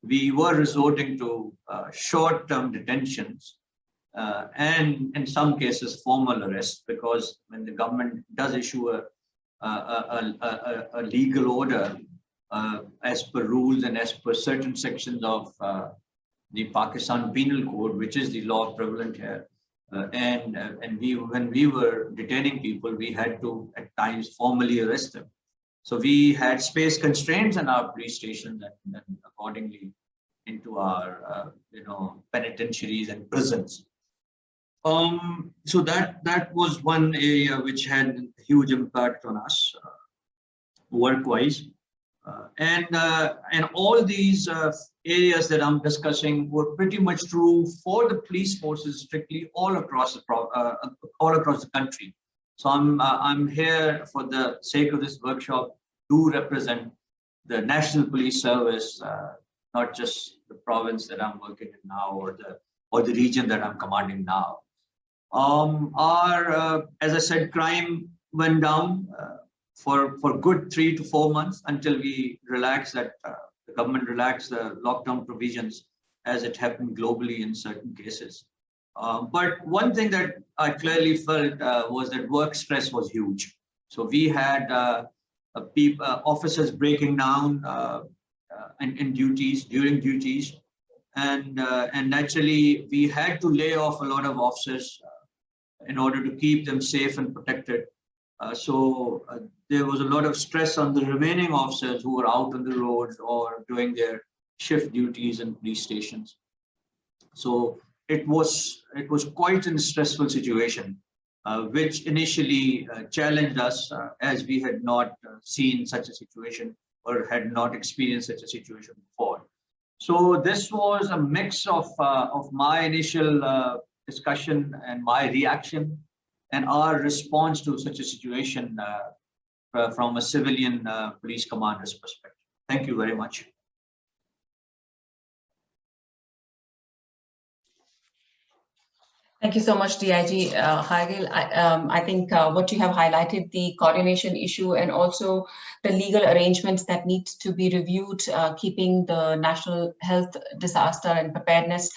we were resorting to short-term detentions and in some cases formal arrests, because when the government does issue a legal order as per rules and as per certain sections of the Pakistan Penal Code, which is the law prevalent here, and when we were detaining people, we had to at times formally arrest them. So we had space constraints in our police stations and accordingly into our penitentiaries and prisons. So that was one area which had a huge impact on us work-wise, and all these areas that I'm discussing were pretty much true for the police forces strictly all across the country. So I'm here for the sake of this workshop to represent the National Police Service, not just the province that I'm working in now or the region that I'm commanding now. As I said, crime went down for good 3 to 4 months until we relaxed the government relaxed the lockdown provisions, as it happened globally in certain cases. But one thing that I clearly felt was that work stress was huge. So we had officers breaking down in duties, during duties, and naturally we had to lay off a lot of officers in order to keep them safe and protected. So there was a lot of stress on the remaining officers who were out on the roads or doing their shift duties in police stations. So it was quite a stressful situation, which initially challenged us as we had not seen such a situation or had not experienced such a situation before. So this was a mix of my initial discussion and my reaction and our response to such a situation from a civilian police commander's perspective. Thank you very much. Thank you so much, DIG Kharal. I think what you have highlighted, the coordination issue and also the legal arrangements that need to be reviewed, keeping the national health, disaster and preparedness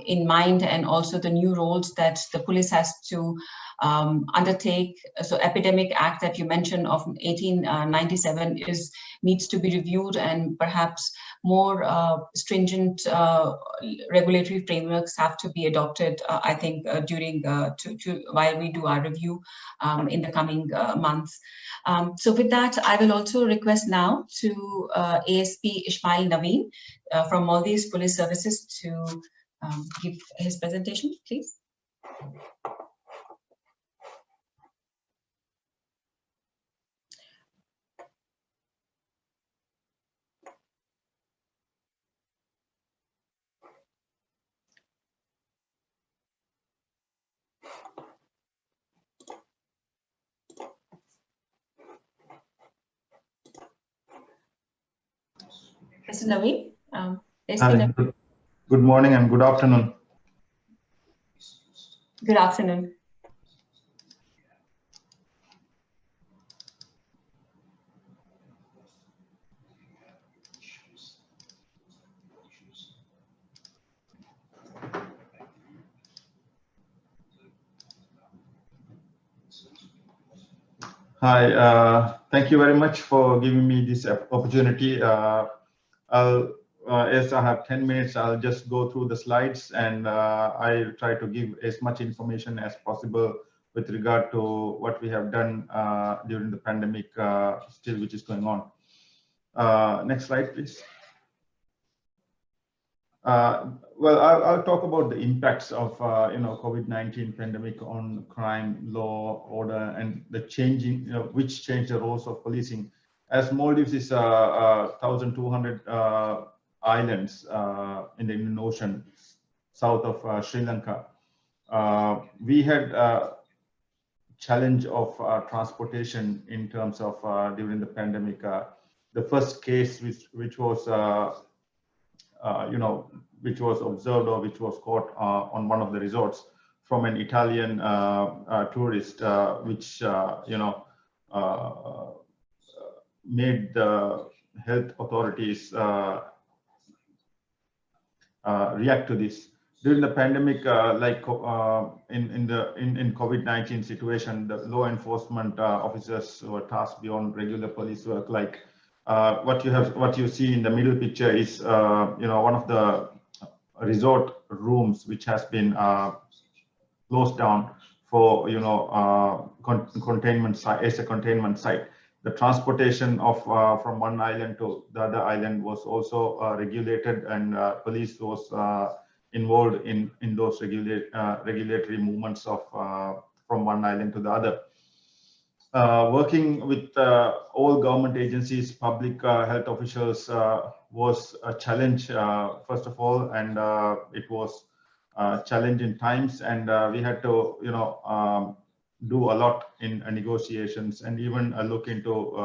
in mind, and also the new roles that the police has to undertake. So Epidemic Act that you mentioned of 1897 needs to be reviewed, and perhaps more stringent regulatory frameworks have to be adopted, I think, during while we do our review in the coming months. So with that, I will also request now to ASP Ismail Naveen from Maldives Police Services to give his presentation, please. Mr. Naveen, Hi, good morning and good afternoon. Good afternoon. Hi, thank you very much for giving me this opportunity. As I have 10 minutes, I'll just go through the slides, and I'll try to give as much information as possible with regard to what we have done during the pandemic still which is going on. Next slide, please. Well, I'll talk about the impacts of COVID-19 pandemic on crime, law, order, and the changing, which changed the roles of policing. As Maldives is 1,200 islands in the Indian Ocean, south of Sri Lanka, we had challenge of transportation in terms of during the pandemic. The first case which was which was observed or which was caught on one of the resorts from an Italian tourist, which made the health authorities react to this. During the pandemic, like in COVID-19 situation, the law enforcement officers were tasked beyond regular police work. Like what you see in the middle picture is one of the resort rooms which has been closed down for containment site, as a containment site. The transportation of from one island to the other island was also regulated, and police was involved in those regulatory movements of from one island to the other. Working with all government agencies, public health officials was a challenge, first of all, and it was a challenge in times, and we had to do a lot in negotiations, and even look into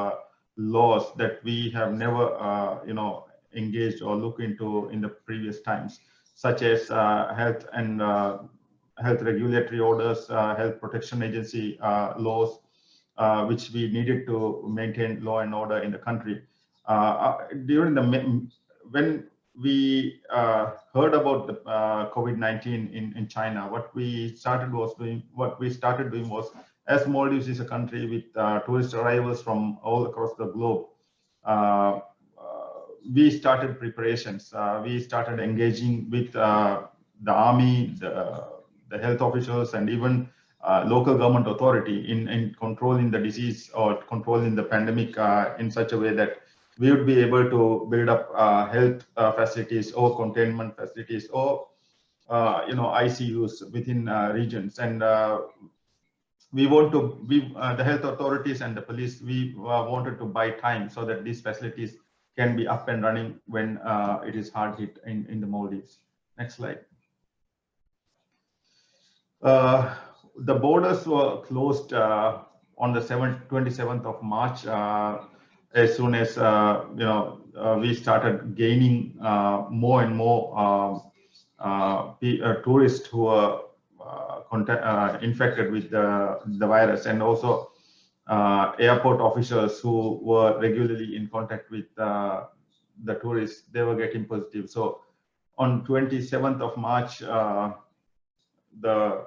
laws that we have never engaged or looked into in the previous times, such as health and health regulatory orders, health protection agency laws, which we needed to maintain law and order in the country. When we heard about the COVID-19 in China, what we started doing was, as Maldives is a country with tourist arrivals from all across the globe, we started preparations. We started engaging with the army, the health officials, and even local government authority in controlling the disease or controlling the pandemic in such a way that we would be able to build up health facilities or containment facilities or ICUs within regions. And the health authorities and the police, we wanted to buy time so that these facilities can be up and running when it is hard hit in the Maldives. Next slide. The borders were closed on the 27th of March. As soon as we started gaining more and more tourists who were infected with the virus, and also airport officials who were regularly in contact with the tourists, they were getting positive. So On 27th of March, the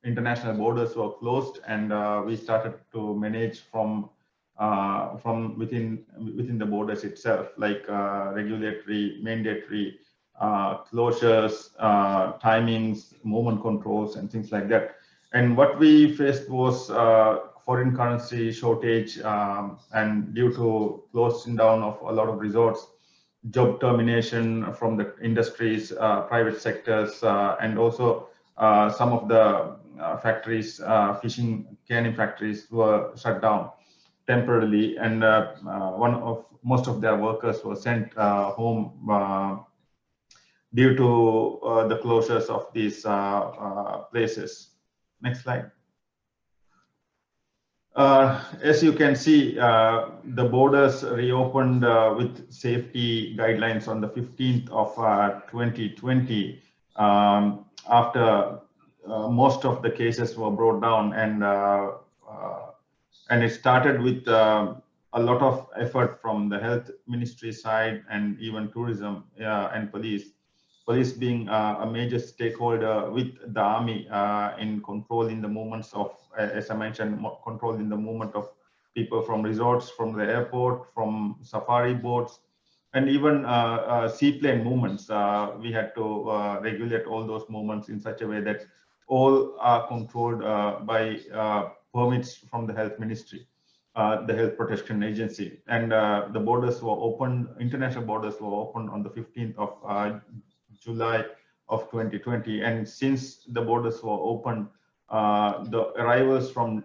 international borders were closed, and we started to manage from within the borders itself, like regulatory, mandatory closures, timings, movement controls, and things like that. And what we faced was foreign currency shortage, and due to closing down of a lot of resorts, job termination from the industries, private sectors, and also some of the factories, fishing canning factories were shut down temporarily, and most of their workers were sent home due to the closures of these places. Next slide. As you can see, the borders reopened with safety guidelines on the 15th of 2020, after most of the cases were brought down, and it started with a lot of effort from the health ministry side, and even tourism and police being a major stakeholder with the army in controlling the movements of, as I mentioned, controlling the movement of people from resorts, from the airport, from safari boats, and even seaplane movements. We had to regulate all those movements in such a way that all are controlled by permits from the health ministry, the health protection agency. And the borders were opened, international borders were opened on the 15th of July of 2020. And since the borders were open, the arrivals from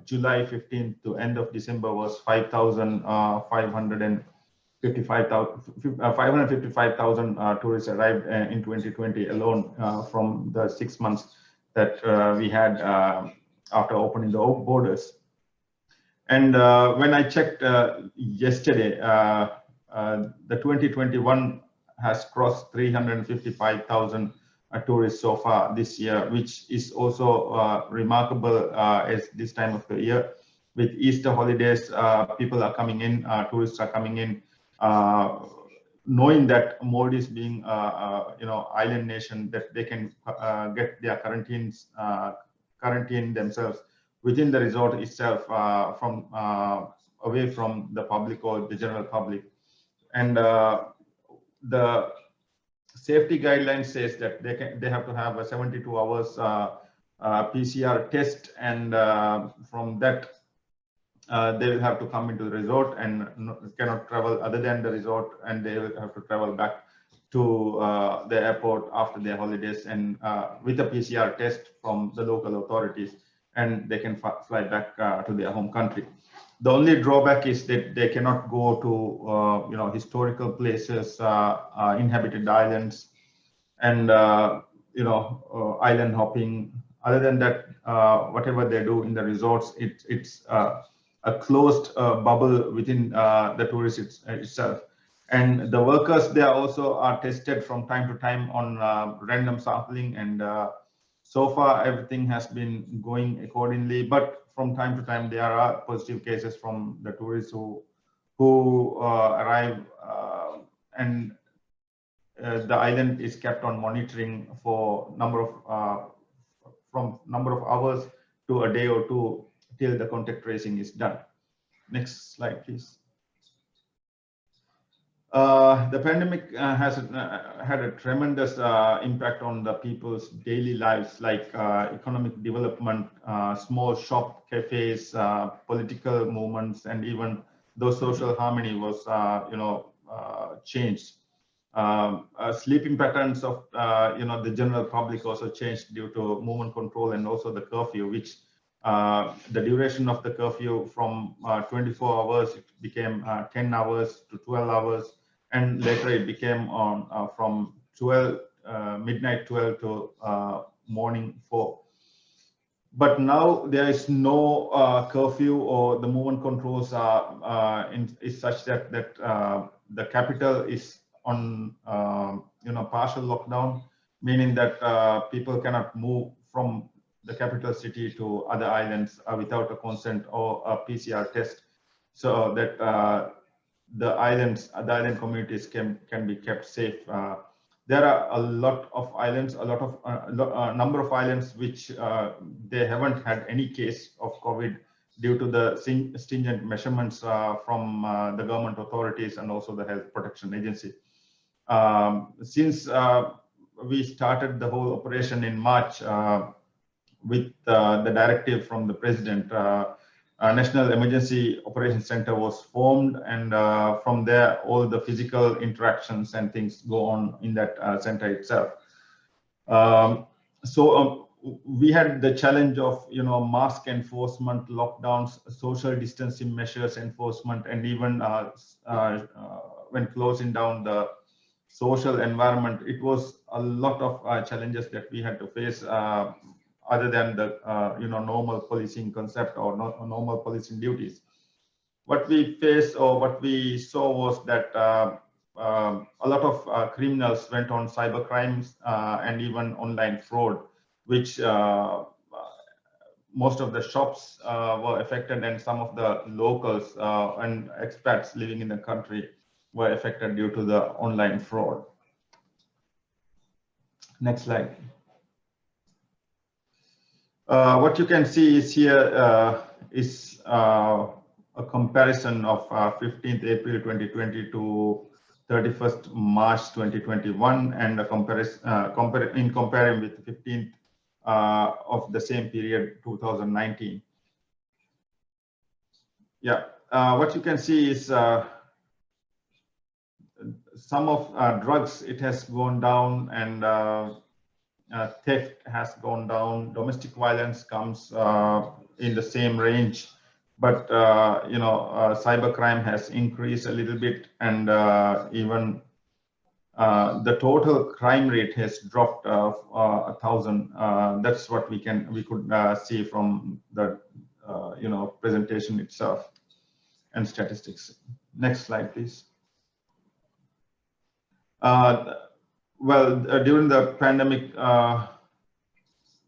July 15th to end of December was 555,000 tourists arrived in 2020 alone, from the 6 months that we had after opening the borders. And when I checked yesterday, the 2021 has crossed 355,000 tourists so far this year, which is also remarkable as this time of the year. With Easter holidays, people are coming in, tourists are coming in, knowing that Maldives being island nation, that they can get their quarantine themselves within the resort itself, from away from the public or the general public. And the safety guidelines says that they have to have a 72 hours PCR test, and from that they will have to come into the resort and cannot travel other than the resort, and they will have to travel back to the airport after their holidays, and with a PCR test from the local authorities, and they can fly back to their home country. The only drawback is that they cannot go to historical places, inhabited islands, and island hopping. Other than that, whatever they do in the resorts, it's a closed bubble within the tourist itself. And the workers there also are tested from time to time on random sampling, and so far everything has been going accordingly. But from time to time there are positive cases from the tourists who arrive, and the island is kept on monitoring for from number of hours to a day or two till the contact tracing is done. Next slide, please. The pandemic has had a tremendous impact on the people's daily lives, like economic development, small shop cafes, political movements, and even though social harmony was changed. Sleeping patterns of the general public also changed due to movement control, and also the curfew, which the duration of the curfew from 24 hours it became 10 hours to 12 hours, and later it became from midnight 12 to morning 4. But now there is no curfew, or the movement controls is such that the capital is on partial lockdown, meaning that people cannot move from the capital city to other islands without a consent or a PCR test, so that the island communities can be kept safe. there are a lot of islands, number of islands which they haven't had any case of COVID due to the stringent measurements from the government authorities and also the Health Protection Agency. Since we started the whole operation in March with the directive from the President, National Emergency Operations Center was formed, and from there all the physical interactions and things go on in that center itself. We had the challenge of mask enforcement, lockdowns, social distancing measures enforcement, and even when closing down the social environment, it was a lot of challenges that we had to face, other than the normal policing concept or normal policing duties. What we faced or what we saw was that a lot of criminals went on cyber crimes and even online fraud, which most of the shops were affected, and some of the locals and expats living in the country were affected due to the online fraud. Next slide. What you can see is here is a comparison of 15th April 2020 to 31st March 2021, and a comparing with 15th of the same period 2019. Yeah, what you can see is some of drugs, it has gone down, and theft has gone down. Domestic violence comes in the same range, but cybercrime has increased a little bit, and even the total crime rate has dropped 1,000. That's what we could see from the presentation itself and statistics. Next slide, please. During the pandemic,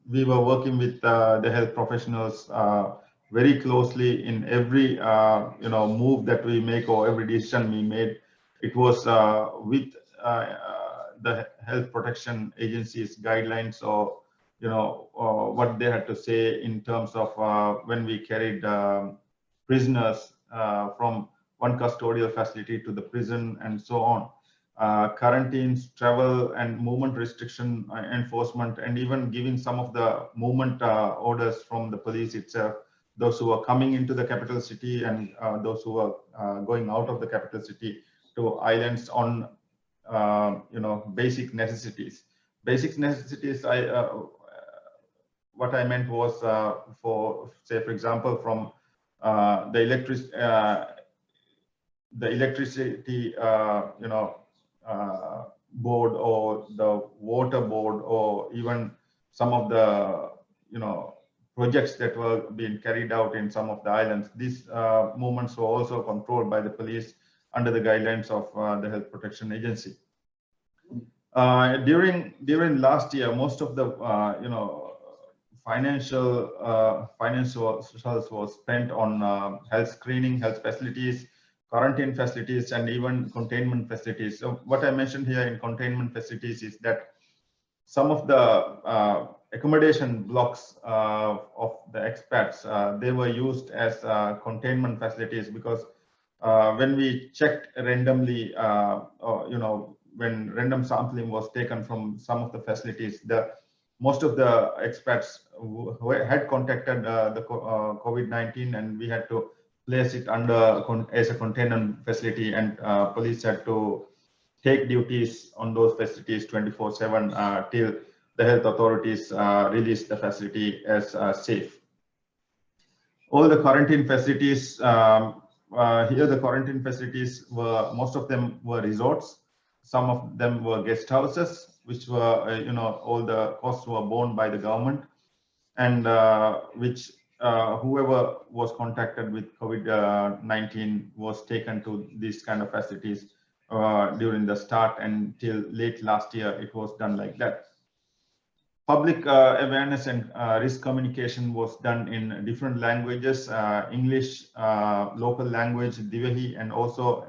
we were working with the health professionals very closely in every move that we make or every decision we made. It was with the health protection agencies guidelines, or what they had to say in terms of when we carried prisoners from one custodial facility to the prison and so on. Quarantines, travel and movement restriction enforcement, and even giving some of the movement orders from the police itself, those who are coming into the capital city and those who are going out of the capital city to islands on basic necessities. Basic necessities, what I meant was for example, from the electricity board or the water board, or even some of the projects that were being carried out in some of the islands. These movements were also controlled by the police under the guidelines of the Health Protection Agency. During last year, most of the financial was spent on health screening, health facilities, quarantine facilities, and even containment facilities. So what I mentioned here in containment facilities is that some of the accommodation blocks of the expats, they were used as containment facilities, because when we checked randomly, when random sampling was taken from some of the facilities, most of the expats who had contacted the COVID-19, and we had to place it under as a containment facility, and police had to take duties on those facilities 24/7 till the health authorities released the facility as safe. All the quarantine facilities, here the quarantine facilities were, most of them were resorts, some of them were guest houses, which were, all the costs were borne by the government, and which whoever was contacted with COVID-19 was taken to these kind of facilities during the start, and till late last year it was done like that. Public awareness and risk communication was done in different languages, English, local language, Divehi, and also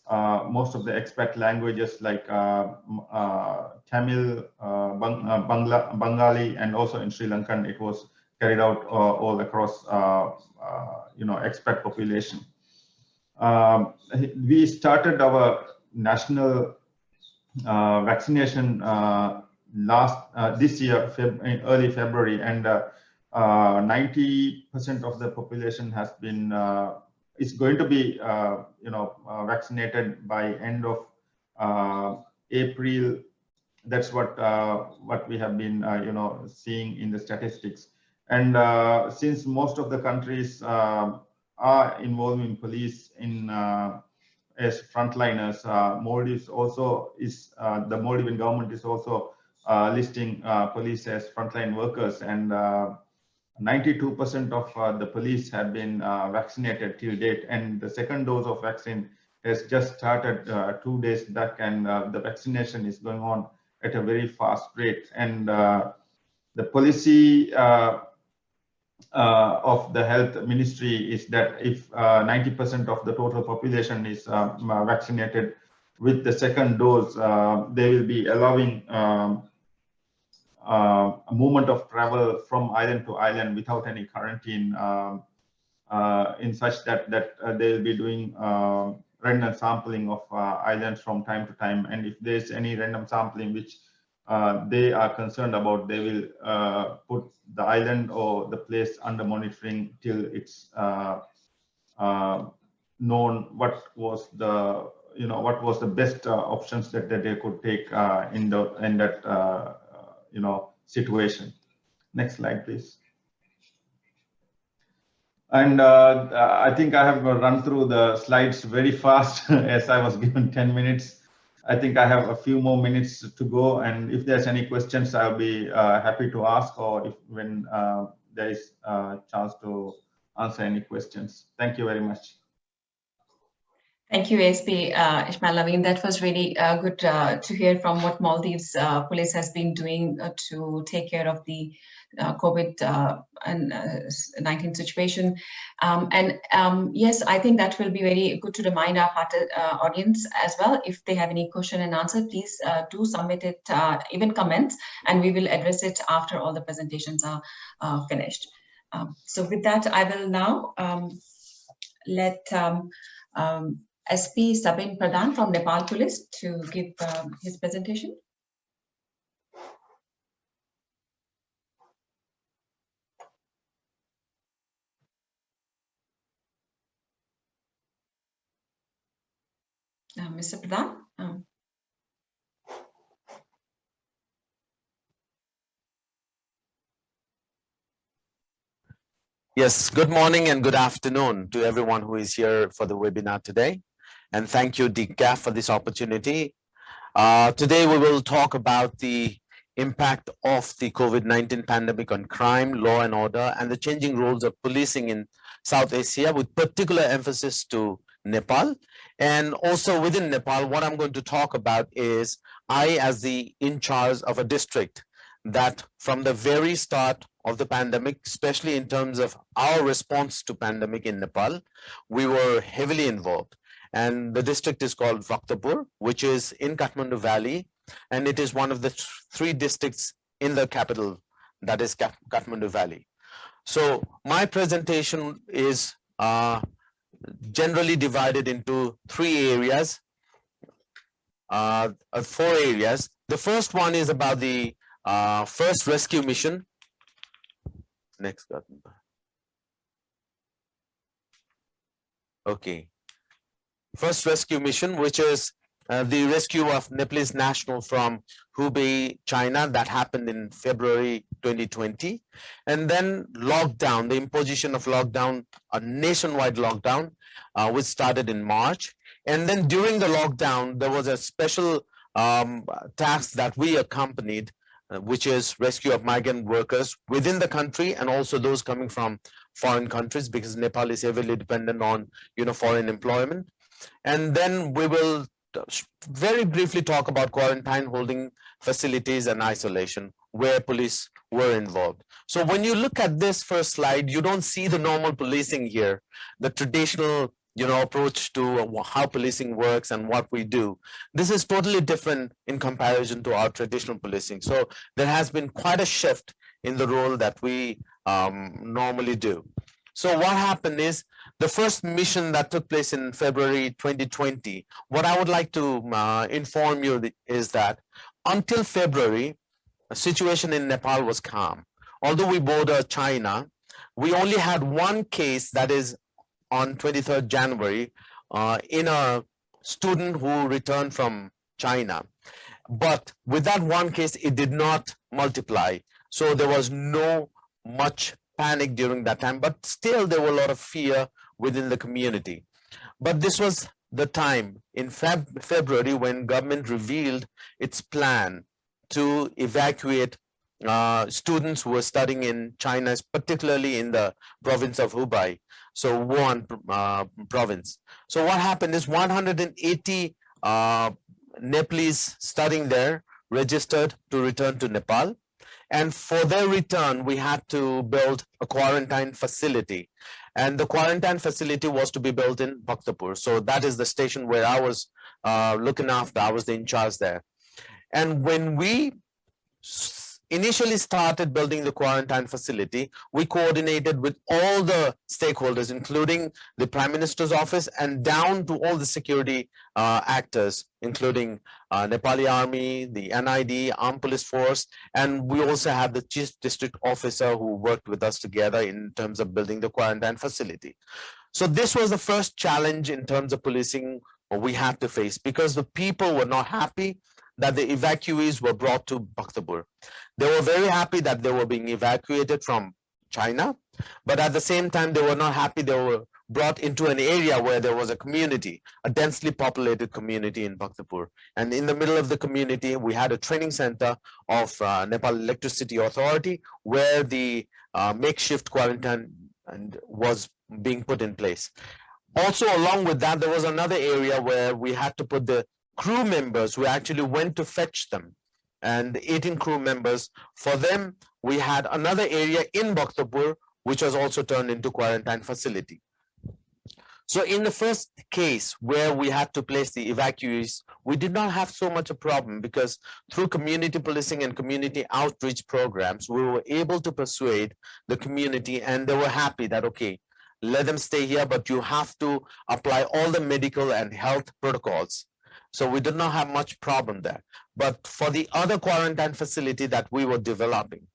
most of the expat languages like Tamil, Bengali, and also in Sri Lankan, it was carried out all across, expat population. We started our national vaccination this year in early February, and 90% of the population has been is going to be vaccinated by end of April. That's what we have been seeing in the statistics. And since most of the countries are involving police in as frontliners, Maldives also is the Maldivian government is also listing police as frontline workers, and 92% of the police have been vaccinated till date, and the second dose of vaccine has just started 2 days back, and the vaccination is going on at a very fast rate. And the policy of the health ministry is that if 90% of the total population is vaccinated with the second dose, they will be allowing a movement of travel from island to island without any quarantine, in such that they will be doing random sampling of islands from time to time. And if there's any random sampling which they are concerned about, they will put the island or the place under monitoring till it's known what was the best options that they could take in that situation. Next slide, please. And I think I have run through the slides very fast as I was given 10 minutes. I think I have a few more minutes to go, and if there's any questions, I'll be happy to ask, or if when there is a chance to answer any questions. Thank you very much. Thank you, ASP Ismail, Naveen. That was really good to hear from what Maldives police has been doing to take care of the COVID-19 situation. Yes, I think that will be very good to remind our audience as well. If they have any question and answer, please do submit it, even comments, and we will address it after all the presentations are finished. So with that, I will now let SP Sabin Pradhan from Nepal Police to give his presentation. Mr. Pradhan. Yes, good morning and good afternoon to everyone who is here for the webinar today. And thank you, DCAF, for this opportunity. Today, we will talk about the impact of the COVID-19 pandemic on crime, law and order, and the changing roles of policing in South Asia, with particular emphasis to Nepal. And also within Nepal, what I'm going to talk about is I, as the in charge of a district, that from the very start of the pandemic, especially in terms of our response to pandemic in Nepal, we were heavily involved. And the district is called Bhaktapur, which is in Kathmandu Valley, and it is one of the 3 districts in the capital, that is Kathmandu Valley. So my presentation is generally divided into 3 areas, 4 areas. The first one is about the first rescue mission. Next. Okay. First rescue mission, which is the rescue of Nepalese national from Hubei, China, that happened in February 2020. And then lockdown, the imposition of lockdown, a nationwide lockdown, which started in March. And then during the lockdown, there was a special task that we accompanied, which is rescue of migrant workers within the country and also those coming from foreign countries, because Nepal is heavily dependent on foreign employment. And then we will very briefly talk about quarantine holding facilities and isolation where police were involved. So when you look at this first slide, you don't see the normal policing here, the traditional approach to how policing works and what we do. This is totally different in comparison to our traditional policing. So there has been quite a shift in the role that we normally do. So what happened is the first mission that took place in February 2020, what I would like to inform you is that until February, the situation in Nepal was calm. Although we border China, we only had one case, that is on 23rd January, in a student who returned from China. But with that one case, it did not multiply. So there was no much panic during that time, but still there were a lot of fear within the community. But this was the time in February when government revealed its plan to evacuate students who were studying in China, particularly in the province of Hubei, so Wuhan province. So what happened is 180 Nepalese studying there registered to return to Nepal. And for their return, we had to build a quarantine facility. And the quarantine facility was to be built in Bhaktapur. So that is the station where I was looking after. I was the in charge there. And when we initially started building the quarantine facility, we coordinated with all the stakeholders, including the Prime Minister's office and down to all the security actors, including Nepali Army, the NID, Armed Police Force, and we also had the Chief District Officer who worked with us together in terms of building the quarantine facility. So this was the first challenge in terms of policing we had to face, because the people were not happy that the evacuees were brought to Bhaktapur. They were very happy that they were being evacuated from China, but at the same time, they were not happy they were brought into an area where there was a community, a densely populated community in Bhaktapur. And in the middle of the community, we had a training center of Nepal Electricity Authority, where the makeshift quarantine was being put in place. Also, along with that, there was another area where we had to put the crew members who actually went to fetch them, and 18 crew members. For them, we had another area in Bhaktapur, which was also turned into quarantine facility. So in the first case where we had to place the evacuees, we did not have so much a problem, because through community policing and community outreach programs, we were able to persuade the community, and they were happy that, okay, let them stay here, but you have to apply all the medical and health protocols. So we did not have much problem there. But for the other quarantine facility that we were developing,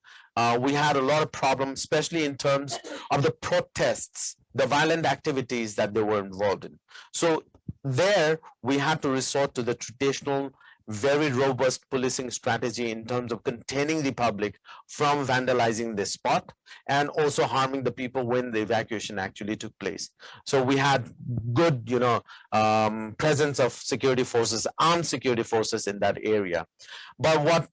we had a lot of problems, especially in terms of the protests, the violent activities that they were involved in. So there we had to resort to the traditional, very robust policing strategy in terms of containing the public from vandalizing this spot and also harming the people when the evacuation actually took place. So we had good, presence of security forces, armed security forces in that area. But what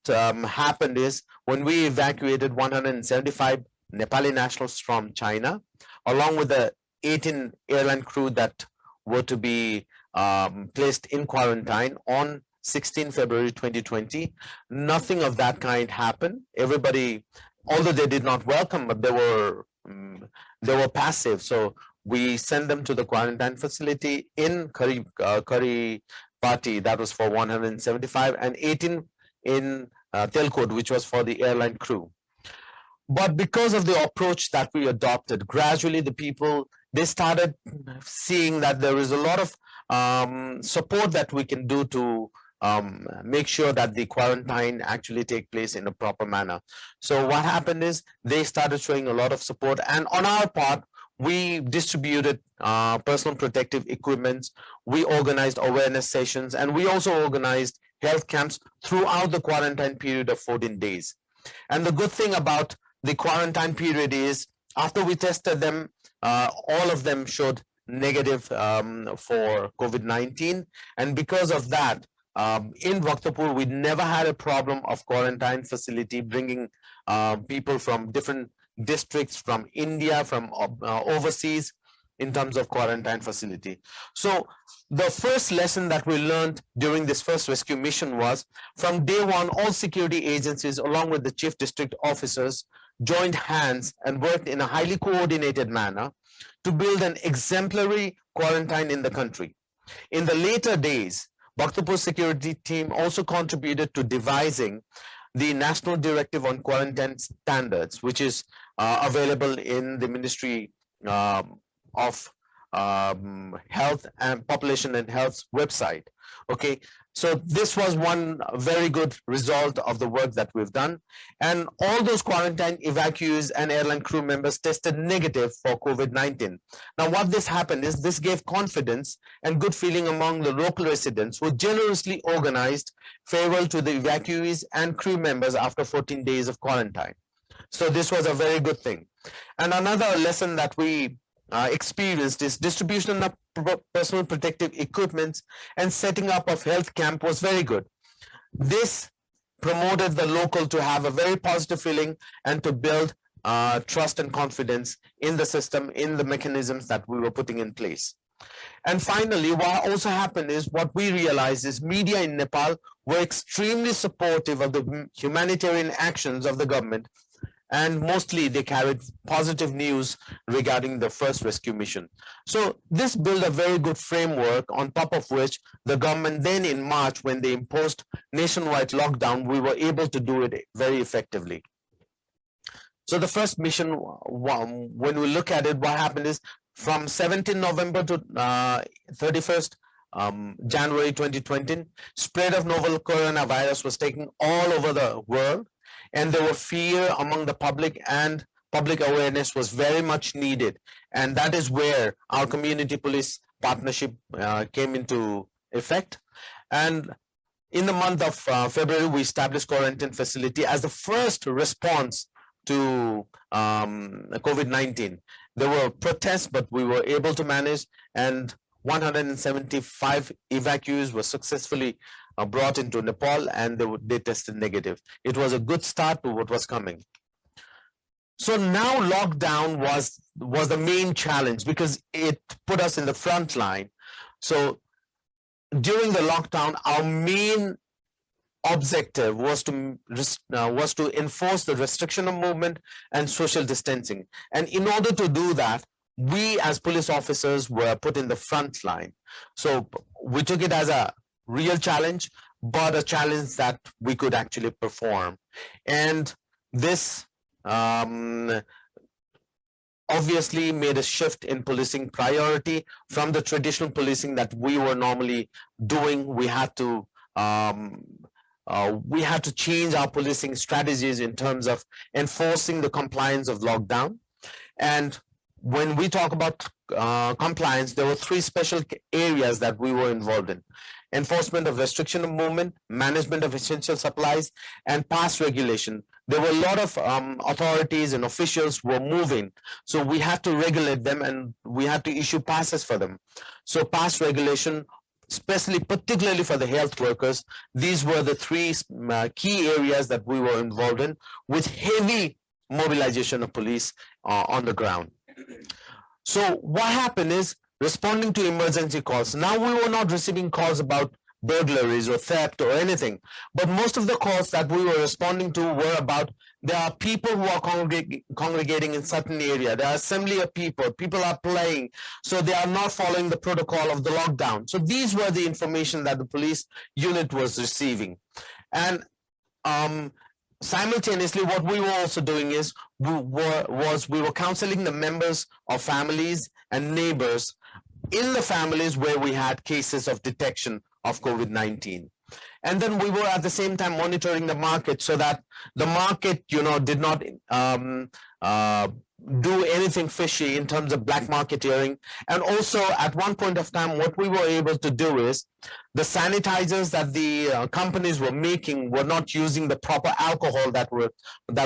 happened is, when we evacuated 175 Nepali nationals from China, along with the 18 airline crew that were to be placed in quarantine on 16 February 2020, nothing of that kind happened. Everybody, although they did not welcome, but they were passive. So we sent them to the quarantine facility in Karipati, that was for 175, and 18 in Telkod, which was for the airline crew. But because of the approach that we adopted, gradually the people, they started seeing that there is a lot of support that we can do to make sure that the quarantine actually take place in a proper manner. So what happened is, they started showing a lot of support, and on our part, we distributed personal protective equipment, we organized awareness sessions, and we also organized health camps throughout the quarantine period of 14 days. And the good thing about the quarantine period is, after we tested them, all of them showed negative for COVID-19. And because of that, in Bhaktapur, we never had a problem of quarantine facility bringing people from different districts, from India, from overseas, in terms of quarantine facility. So the first lesson that we learned during this first rescue mission was, from day one, all security agencies, along with the chief district officers, joined hands and worked in a highly coordinated manner to build an exemplary quarantine in the country. In the later days, Bhaktapur security team also contributed to devising the National Directive on Quarantine Standards, which is available in the Ministry of Health and Population and Health's website. Okay, so this was one very good result of the work that we've done. And all those quarantine evacuees and airline crew members tested negative for COVID-19. Now, what this happened is this gave confidence and good feeling among the local residents who generously organized farewell to the evacuees and crew members after 14 days of quarantine. So this was a very good thing. And another lesson that we experienced is distribution of personal protective equipment and setting up of health camp was very good. This promoted the local to have a very positive feeling and to build trust and confidence in the system, in the mechanisms that we were putting in place. And finally, what also happened is what we realized is media in Nepal were extremely supportive of the humanitarian actions of the government, and mostly they carried positive news regarding the first rescue mission. So this built a very good framework on top of which the government then in March, when they imposed nationwide lockdown, we were able to do it very effectively. So the first mission, when we look at it, what happened is from 17 November to 31st January 2020, spread of novel coronavirus was taking all over the world. And there were fear among the public, and public awareness was very much needed. And that is where our community police partnership came into effect. And in the month of February, we established quarantine facility as the first response to COVID-19. There were protests, but we were able to manage, and 175 evacuees were successfully brought into Nepal, and they tested negative. It was a good start to what was coming. So now lockdown was the main challenge because it put us in the front line. So during the lockdown, our main objective was to enforce the restriction of movement and social distancing. And in order to do that, we as police officers were put in the front line. So we took it as a real challenge, but a challenge that we could actually perform. And this obviously made a shift in policing priority from the traditional policing that we were normally doing. We had to change our policing strategies in terms of enforcing the compliance of lockdown. And when we talk about compliance, there were three special areas that we were involved in: enforcement of restriction of movement, management of essential supplies, and pass regulation. There were a lot of authorities and officials who were moving, so we had to regulate them and we had to issue passes for them. So pass regulation, particularly for the health workers, these were the three key areas that we were involved in, with heavy mobilization of police on the ground. So what happened is, responding to emergency calls. Now we were not receiving calls about burglaries or theft or anything, but most of the calls that we were responding to were about there are people who are congregating in certain area. There are assembly of people are playing, so they are not following the protocol of the lockdown. So these were the information that the police unit was receiving. And simultaneously, what we were also doing is we were counseling the members of families and neighbors in the families where we had cases of detection of COVID-19. And then we were at the same time monitoring the market so that the market, did not do anything fishy in terms of black marketeering. And also at one point of time, what we were able to do is the sanitizers that the companies were making were not using the proper alcohol that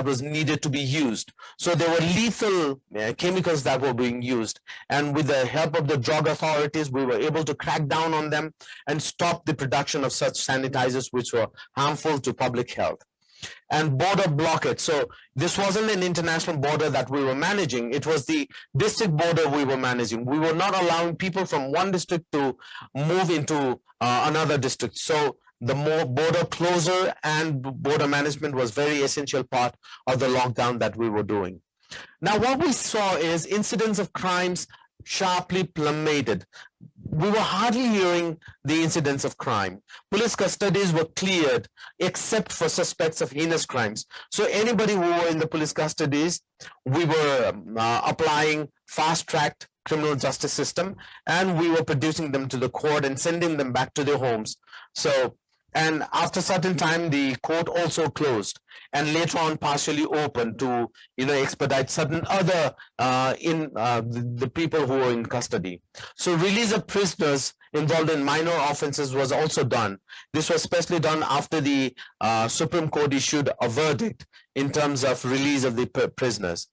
was needed to be used. So there were lethal chemicals that were being used. And with the help of the drug authorities, we were able to crack down on them and stop the production of such sanitizers which were harmful to public health. And border blockade. So this wasn't an international border that we were managing. It was the district border we were managing. We were not allowing people from one district to move into another district. So the more border closure and border management was very essential part of the lockdown that we were doing. Now, what we saw is incidents of crimes sharply plummeted. We were hardly hearing the incidents of crime. Police custodies were cleared except for suspects of heinous crimes. So anybody who were in the police custodies, we were applying fast-tracked criminal justice system, and we were producing them to the court and sending them back to their homes. So, and after a certain time, the court also closed and later on partially opened to, expedite certain other the people who were in custody. So release of prisoners involved in minor offenses was also done. This was especially done after the Supreme Court issued a verdict in terms of release of the prisoners.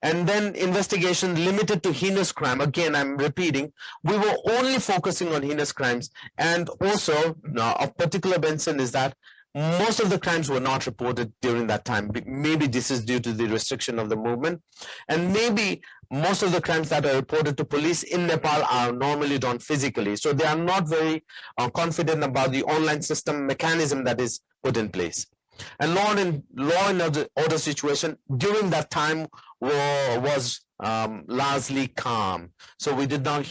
And then investigation limited to heinous crime. Again, I'm repeating, we were only focusing on heinous crimes. And also, of particular mention is that most of the crimes were not reported during that time. Maybe this is due to the restriction of the movement. And maybe most of the crimes that are reported to police in Nepal are normally done physically. So they are not very confident about the online system mechanism that is put in place. And law and order situation during that time was largely calm. So we did not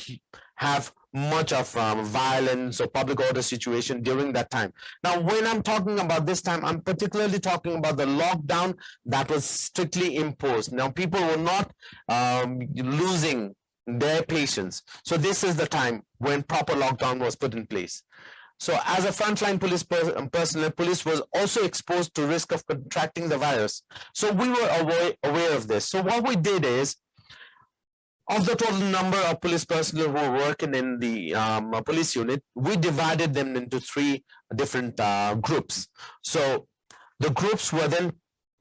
have much of violence or public order situation during that time. Now, when I'm talking about this time, I'm particularly talking about the lockdown that was strictly imposed. Now, people were not losing their patience. So this is the time when proper lockdown was put in place. So as a frontline police personnel, police was also exposed to risk of contracting the virus. So we were aware of this. So what we did is, of the total number of police personnel who were working in the police unit, we divided them into 3 different groups. So the groups were then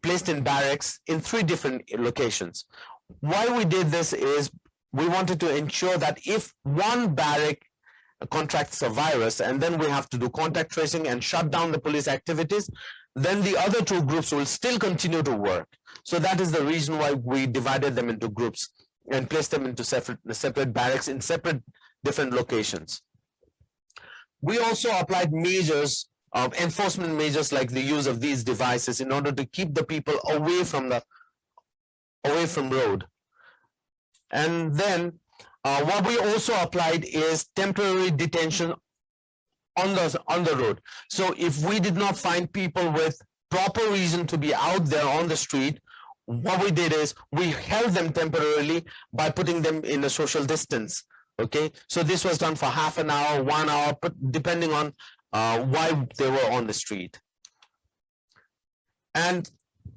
placed in barracks in 3 different locations. Why we did this is we wanted to ensure that if one barrack contracts a virus and then we have to do contact tracing and shut down the police activities, then the other 2 groups will still continue to work. So that is the reason why we divided them into groups and placed them into separate barracks in separate different locations. We also applied measures of enforcement measures like the use of these devices in order to keep the people away from road. And then what we also applied is temporary detention on the road. So if we did not find people with proper reason to be out there on the street, what we did is we held them temporarily by putting them in a social distance. Okay, so this was done for half an hour, 1 hour, depending on why they were on the street. And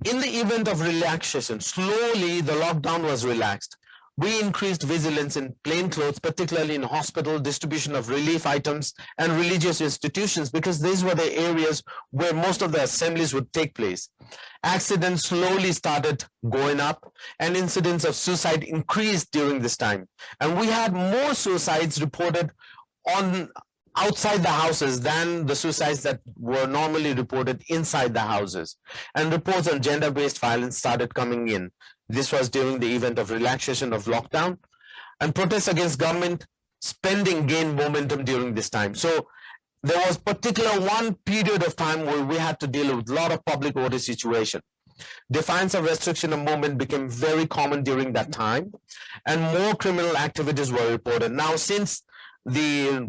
in the event of relaxation, slowly the lockdown was relaxed. We increased vigilance in plain clothes, particularly in hospital, distribution of relief items and religious institutions, because these were the areas where most of the assemblies would take place. Accidents slowly started going up and incidents of suicide increased during this time. And we had more suicides reported outside the houses than the suicides that were normally reported inside the houses. And reports on gender-based violence started coming in. This was during the event of relaxation of lockdown, and protests against government spending gained momentum during this time. So there was particular one period of time where we had to deal with a lot of public order situation. Defiance of restriction of movement became very common during that time, and more criminal activities were reported. Now, since the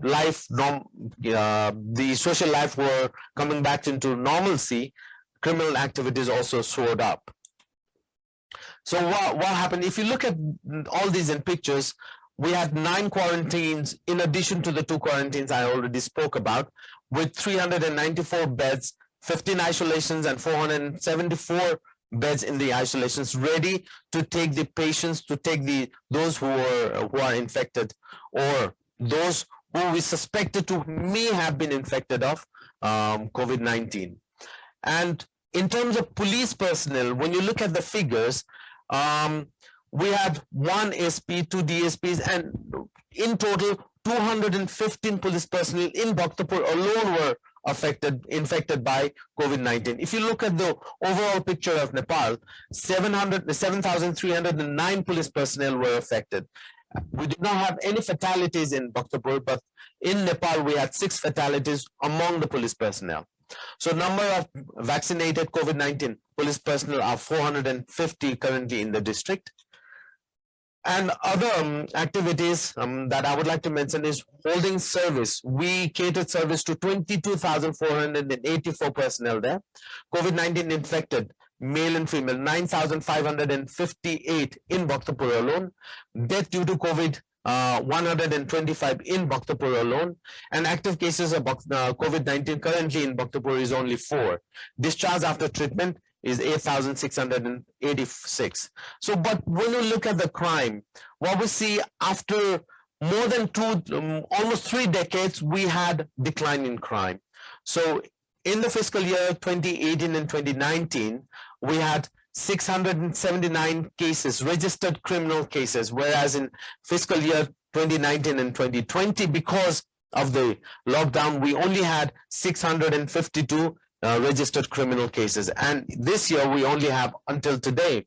social life were coming back into normalcy, criminal activities also soared up. So what happened? If you look at all these in pictures, we had 9 quarantines in addition to the 2 quarantines I already spoke about, with 394 beds, 15 isolations, and 474 beds in the isolations, ready to take the patients, to take those who are infected, or those who we suspected to may have been infected of COVID-19. And in terms of police personnel, when you look at the figures, we had 1 SP, 2 DSPs, and in total 215 police personnel in Bhaktapur alone were infected by COVID-19. If you look at the overall picture of Nepal, 7,309 police personnel were affected. We did not have any fatalities in Bhaktapur, but in Nepal we had 6 fatalities among the police personnel. So number of vaccinated COVID-19 police personnel are 450 currently in the district. And other activities that I would like to mention is holding service. We catered service to 22,484 personnel there. COVID-19 infected, male and female, 9,558 in Bhaktapur alone. Death due to COVID, 125 in Bhaktapur alone. And active cases of COVID-19 currently in Bhaktapur is only 4. Discharge after treatment is 8,686. So, but when you look at the crime, what we see after more than almost 3 decades, we had decline in crime. So in the fiscal year 2018 and 2019, we had 679 cases, registered criminal cases, whereas in fiscal year 2019 and 2020, because of the lockdown, we only had 652 registered criminal cases. And this year we only have, until today,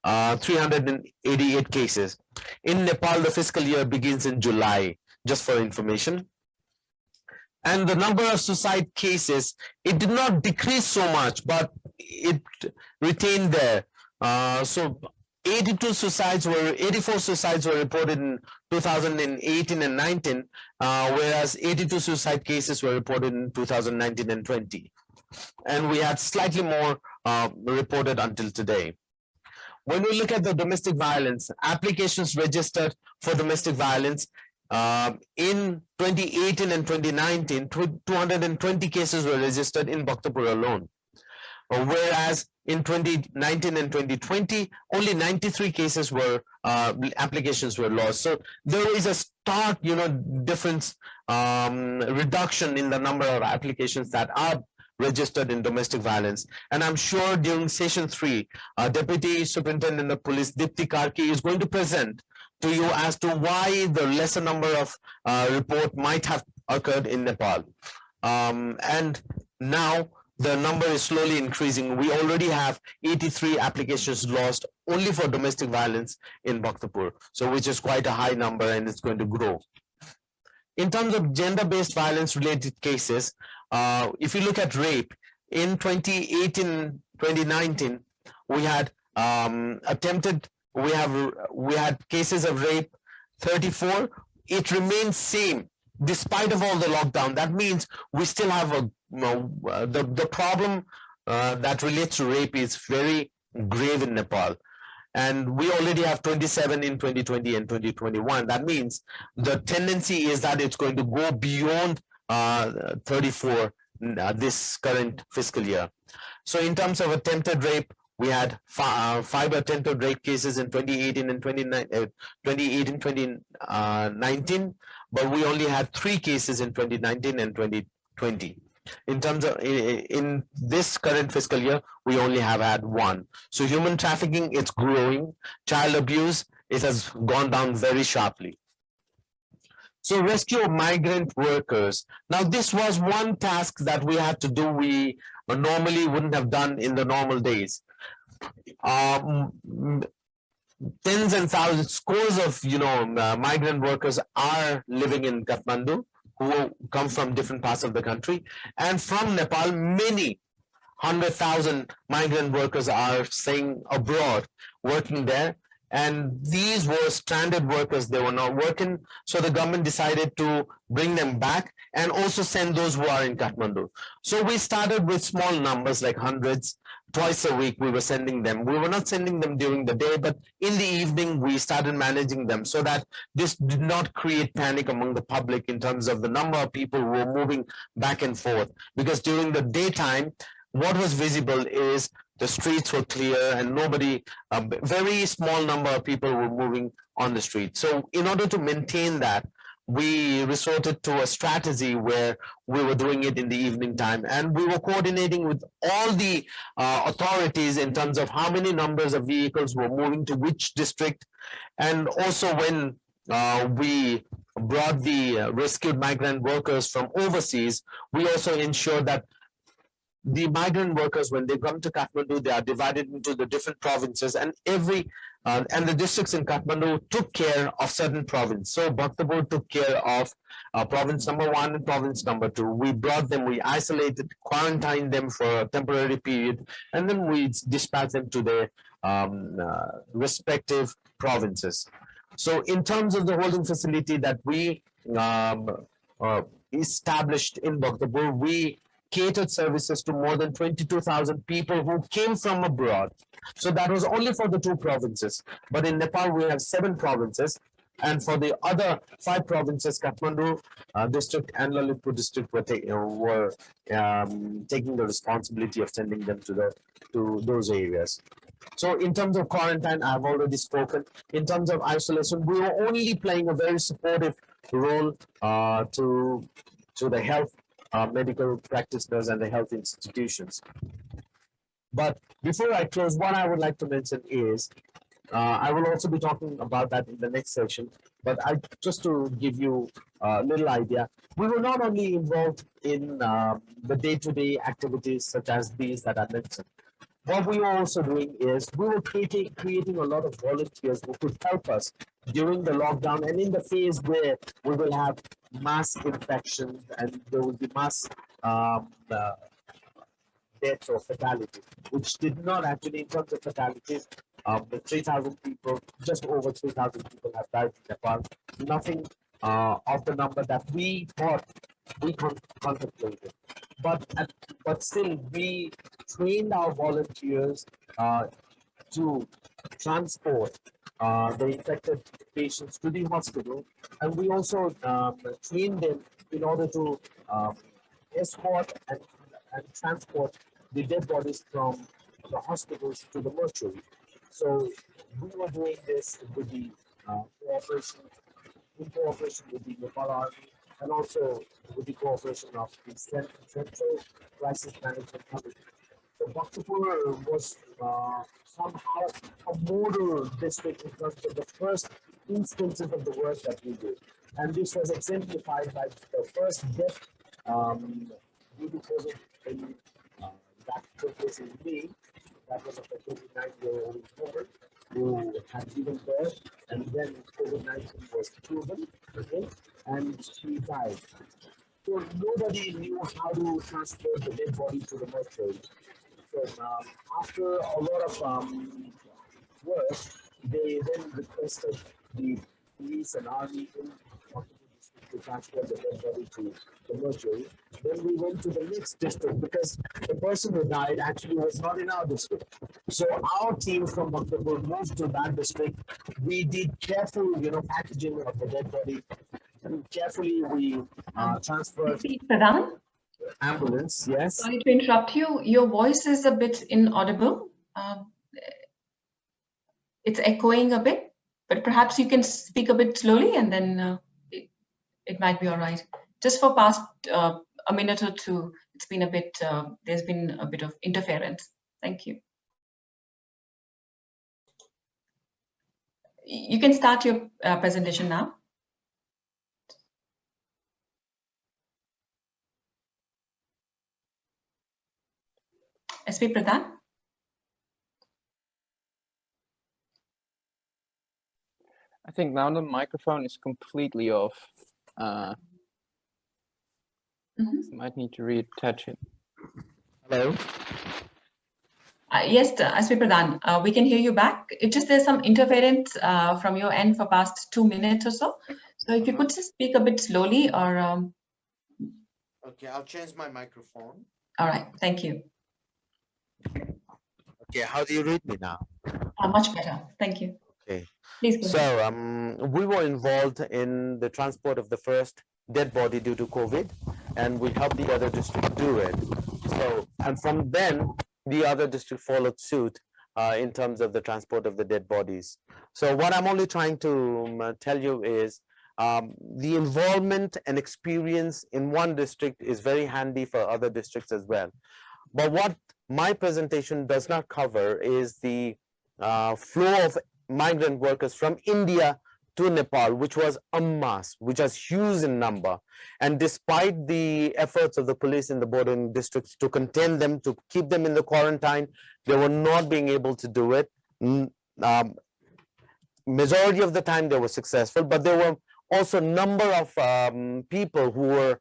388 cases. In Nepal, the fiscal year begins in July, just for information. And the number of suicide cases, it did not decrease so much, but it retained there. So 84 suicides were reported in 2018 and 19, whereas 82 suicide cases were reported in 2019 and 20. And we had slightly more reported until today. When we look at the domestic violence, applications registered for domestic violence in 2018 and 2019, 220 cases were registered in Bhaktapur alone. Whereas in 2019 and 2020, only 93 cases were applications were lost. So there is a stark, difference, reduction in the number of applications that are registered in domestic violence. And I'm sure during session 3, Deputy Superintendent of Police Dipti Karki is going to present to you as to why the lesser number of report might have occurred in Nepal. And now the number is slowly increasing. We already have 83 applications lost only for domestic violence in Bhaktapur, so which is quite a high number, and it's going to grow. In terms of gender-based violence related cases, if you look at rape, in 2018-2019, we had we had cases of rape 34. It remains same despite of all the lockdown. That means we still have the problem that relates to rape is very grave in Nepal. And we already have 27 in 2020 and 2021. That means the tendency is that it's going to go beyond 34 this current fiscal year. So in terms of attempted rape, we had 5 attempted rape cases in 2018 and 2019, but we only had 3 cases in 2019 and 2020. In terms of in this current fiscal year, we only have had 1. So human trafficking, it's growing. Child abuse, it has gone down very sharply. So rescue of migrant workers. Now this was one task that we had to do, we normally wouldn't have done in the normal days. Tens and thousands, scores of migrant workers are living in Kathmandu, who come from different parts of the country, and from Nepal, many 100,000 migrant workers are staying abroad, working there. And these were stranded workers, they were not working. So the government decided to bring them back and also send those who are in Kathmandu. So we started with small numbers, like hundreds. Twice a week we were sending them. We were not sending them during the day, but in the evening we started managing them so that this did not create panic among the public in terms of the number of people who were moving back and forth. Because during the daytime, what was visible is the streets were clear and nobody, a very small number of people were moving on the street. So in order to maintain that, we resorted to a strategy where we were doing it in the evening time, and we were coordinating with all the authorities in terms of how many numbers of vehicles were moving to which district. And also when we brought the rescued migrant workers from overseas, we also ensured that the migrant workers, when they come to Kathmandu, they are divided into the different provinces, and and the districts in Kathmandu took care of certain province. So Bhaktapur took care of province number 1 and province number 2. We brought them, we isolated, quarantined them for a temporary period, and then we dispatched them to their respective provinces. So in terms of the holding facility that we established in Bhaktapur, we catered services to more than 22,000 people who came from abroad. So that was only for the 2 provinces. But in Nepal, we have 7 provinces. And for the other 5 provinces, Kathmandu district and Lalitpur district were taking the responsibility of sending them to those areas. So in terms of quarantine, I've already spoken. In terms of isolation, we were only playing a very supportive role to the health medical practitioners and the health institutions. But before I close, what I would like to mention is, I will also be talking about that in the next session, but just to give you a little idea, we were not only involved in the day-to-day activities such as these that I mentioned. What we were also doing is we were creating a lot of volunteers who could help us during the lockdown and in the phase where we will have mass infections and there will be mass deaths or fatalities, which did not actually, in terms of fatalities, the 3,000 people, just over 3,000 people have died in Nepal. Nothing of the number that we thought we contemplated. But still, we trained our volunteers to transport the infected patients to the hospital, and we also trained them in order to escort and transport the dead bodies from the hospitals to the mortuary. So we were doing this with the in cooperation with the Nepal Army and also with the cooperation of the Central Crisis Management Committee. So Bhaktapur was somehow a model district in terms of the first instances of the work that we did. And this was exemplified by the first death due to COVID that took place in May. That was a 29-year-old woman who had given birth, and then COVID-19 was proven, okay, and she died. So nobody knew how to transport the dead body to the mortuary. So after a lot of work, they then requested the police and army in to transport the dead body to the mortuary. Then we went to the next district because the person who died actually was not in our district. So our team from Bhaktapur moved to that district. We did careful, packaging of the dead body. And carefully we transferred Pradhan? Ambulance, yes. Sorry to interrupt you. Your voice is a bit inaudible. It's echoing a bit, but perhaps you can speak a bit slowly and then it might be all right. Just for past a minute or two, it's been a bit, there's been a bit of interference. Thank you. You can start your presentation now. SP Pradhan? I think now the microphone is completely off. Might need to reattach it. Hello? Yes, SP Pradhan, we can hear you back. It's just there's some interference from your end for past 2 minutes or so. So if you could just speak a bit slowly or... Okay, I'll change my microphone. All right, thank you. Okay, how do you read me now? Much better, thank you. Okay. Please go ahead. So we were involved in the transport of the first dead body due to COVID, and we helped the other district do it. So, and from then, the other district followed suit in terms of the transport of the dead bodies. So what I'm only trying to tell you is the involvement and experience in one district is very handy for other districts as well. But what my presentation does not cover is the flow of migrant workers from India to Nepal, which was en masse, which was huge in number. And despite the efforts of the police in the bordering districts to contain them, to keep them in the quarantine, they were not being able to do it. Majority of the time they were successful, but there were also a number of people who were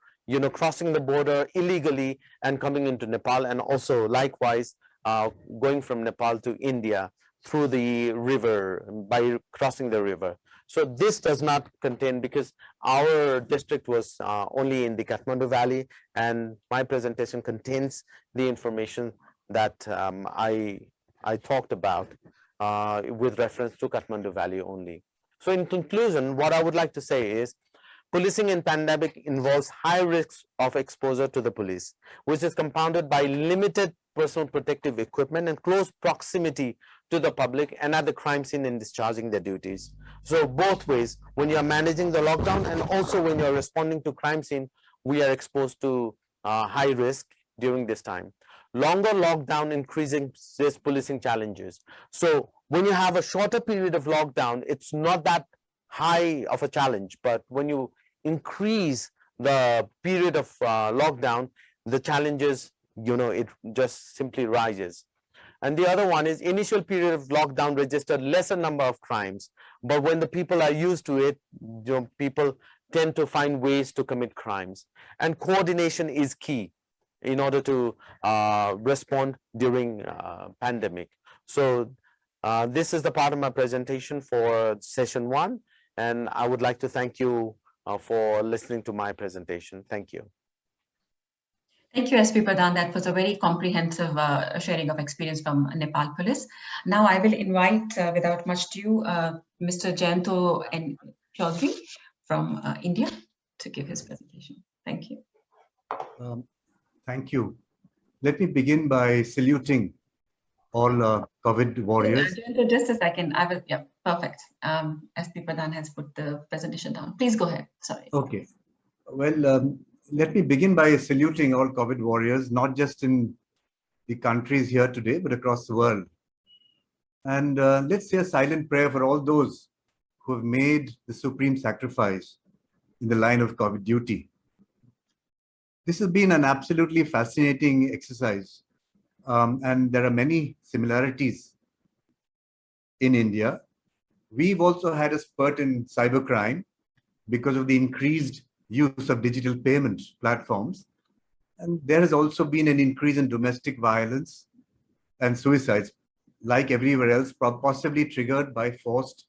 crossing the border illegally and coming into Nepal, and also likewise going from Nepal to India. through the river by crossing the river. So this does not contain, because our district was only in the Kathmandu Valley, and my presentation contains the information that I talked about with reference to Kathmandu Valley only. So in conclusion, what I would like to say is, policing in pandemic involves high risks of exposure to the police, which is compounded by limited personal protective equipment and close proximity to the public and at the crime scene in discharging their duties. So both ways, when you are managing the lockdown and also when you are responding to crime scene, we are exposed to high risk during this time. Longer lockdown increasing this policing challenges. So when you have a shorter period of lockdown, it's not that high of a challenge, but when you increase the period of lockdown, the challenges, it just simply rises. And the other one is, initial period of lockdown registered lesser number of crimes, but when the people are used to it, people tend to find ways to commit crimes. And coordination is key in order to respond during pandemic. So this is the part of my presentation for session 1, and I would like to thank you for listening to my presentation. Thank you. Thank you, SP Pradhan. That was a very comprehensive sharing of experience from Nepal Police. Now I will invite, without much ado, Mr. Jayanto and Choudhury from India to give his presentation. Thank you. Thank you. Let me begin by saluting all COVID warriors. Jayanto, just a second. I will, yeah, perfect. SP Pradhan has put the presentation down. Please go ahead. Sorry. Okay. Well, let me begin by saluting all COVID warriors, not just in the countries here today, but across the world. And let's say a silent prayer for all those who have made the supreme sacrifice in the line of COVID duty. This has been an absolutely fascinating exercise. And there are many similarities in India. We've also had a spurt in cybercrime because of the increased use of digital payment platforms. And there has also been an increase in domestic violence and suicides, like everywhere else, possibly triggered by forced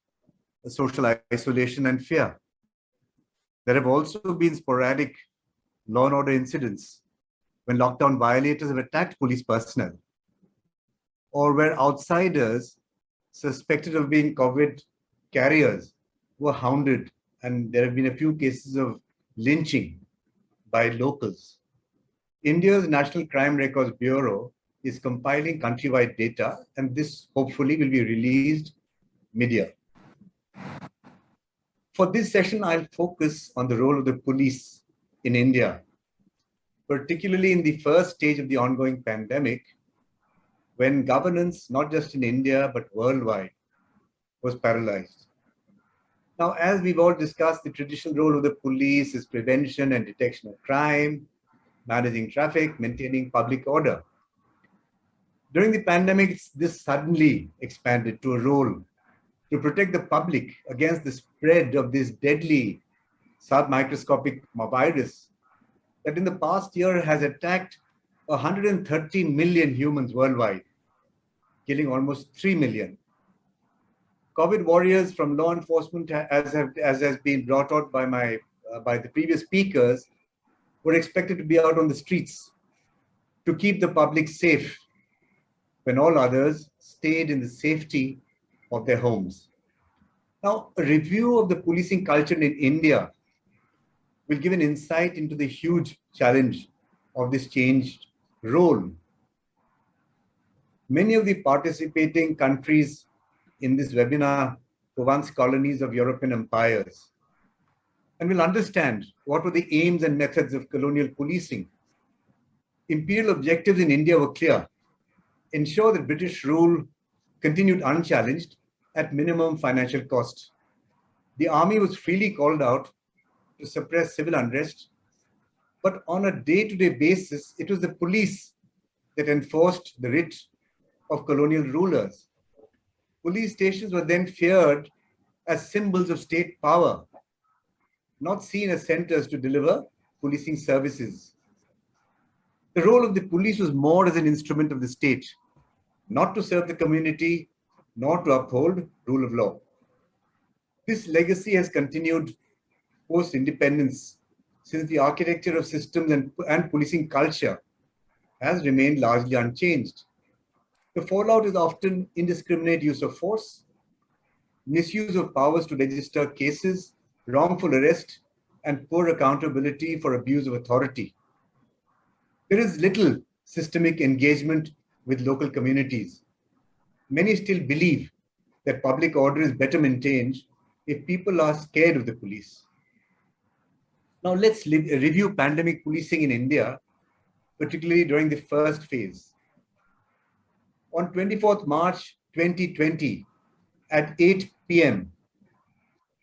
social isolation and fear. There have also been sporadic law and order incidents when lockdown violators have attacked police personnel, or where outsiders suspected of being COVID carriers were hounded, and there have been a few cases of lynching by locals. India's National Crime Records Bureau is compiling countrywide data, and this hopefully will be released mid-year. For this session, I'll focus on the role of the police in India, particularly in the first stage of the ongoing pandemic, when governance, not just in India, but worldwide, was paralyzed. Now, as we've all discussed, the traditional role of the police is prevention and detection of crime, managing traffic, maintaining public order. During the pandemic, this suddenly expanded to a role to protect the public against the spread of this deadly submicroscopic virus that in the past year has attacked 130 million humans worldwide, killing almost 3 million. COVID warriors from law enforcement, as has been brought out by the previous speakers, were expected to be out on the streets to keep the public safe when all others stayed in the safety of their homes. Now, a review of the policing culture in India will give an insight into the huge challenge of this changed role. Many of the participating countries in this webinar were once colonies of European empires, and will understand what were the aims and methods of colonial policing. Imperial objectives in India were clear: ensure that British rule continued unchallenged at minimum financial cost. The army was freely called out to suppress civil unrest, but on a day-to-day basis, it was the police that enforced the writ of colonial rulers. Police stations were then feared as symbols of state power, not seen as centers to deliver policing services. The role of the police was more as an instrument of the state, not to serve the community, nor to uphold rule of law. This legacy has continued post-independence, since the architecture of systems and policing culture has remained largely unchanged. The fallout is often indiscriminate use of force, misuse of powers to register cases, wrongful arrest, and poor accountability for abuse of authority. There is little systemic engagement with local communities. Many still believe that public order is better maintained if people are scared of the police. Now let's review pandemic policing in India, particularly during the first phase. On 24th March 2020, at 8 p.m.,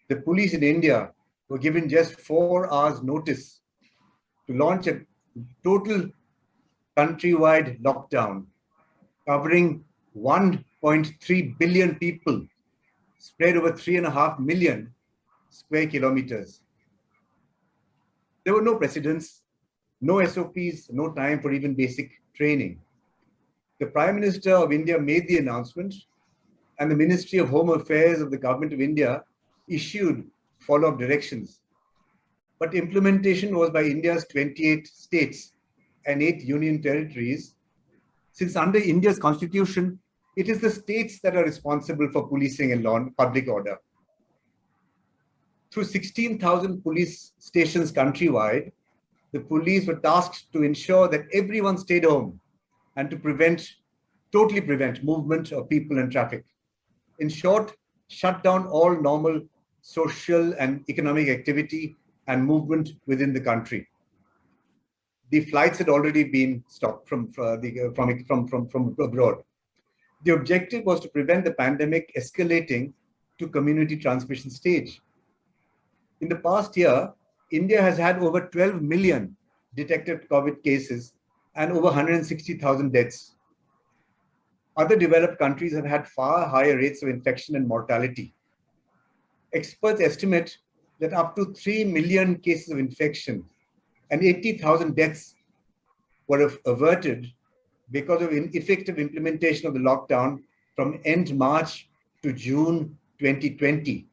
the police in India were given just 4 hours notice to launch a total countrywide lockdown covering 1.3 billion people spread over 3.5 million square kilometers. There were no precedents, no SOPs, no time for even basic training. The Prime Minister of India made the announcement, and the Ministry of Home Affairs of the Government of India issued follow-up directions. But implementation was by India's 28 states and 8 union territories, since under India's constitution, it is the states that are responsible for policing and law and public order. Through 16,000 police stations countrywide, the police were tasked to ensure that everyone stayed home and to totally prevent movement of people and traffic. In short, shut down all normal social and economic activity and movement within the country. The flights had already been stopped from abroad. The objective was to prevent the pandemic escalating to community transmission stage. In the past year, India has had over 12 million detected COVID cases and over 160,000 deaths. Other developed countries have had far higher rates of infection and mortality. Experts estimate that up to 3 million cases of infection and 80,000 deaths were averted because of ineffective implementation of the lockdown from end March to June 2020.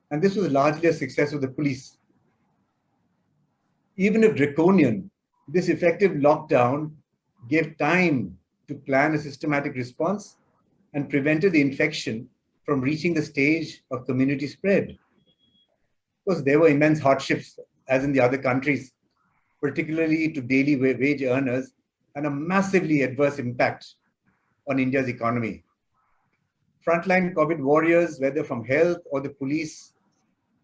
And this was largely a success of the police. Even if draconian, this effective lockdown gave time to plan a systematic response and prevented the infection from reaching the stage of community spread. Of course, there were immense hardships, as in the other countries, particularly to daily wage earners, and a massively adverse impact on India's economy. Frontline COVID warriors, whether from health or the police,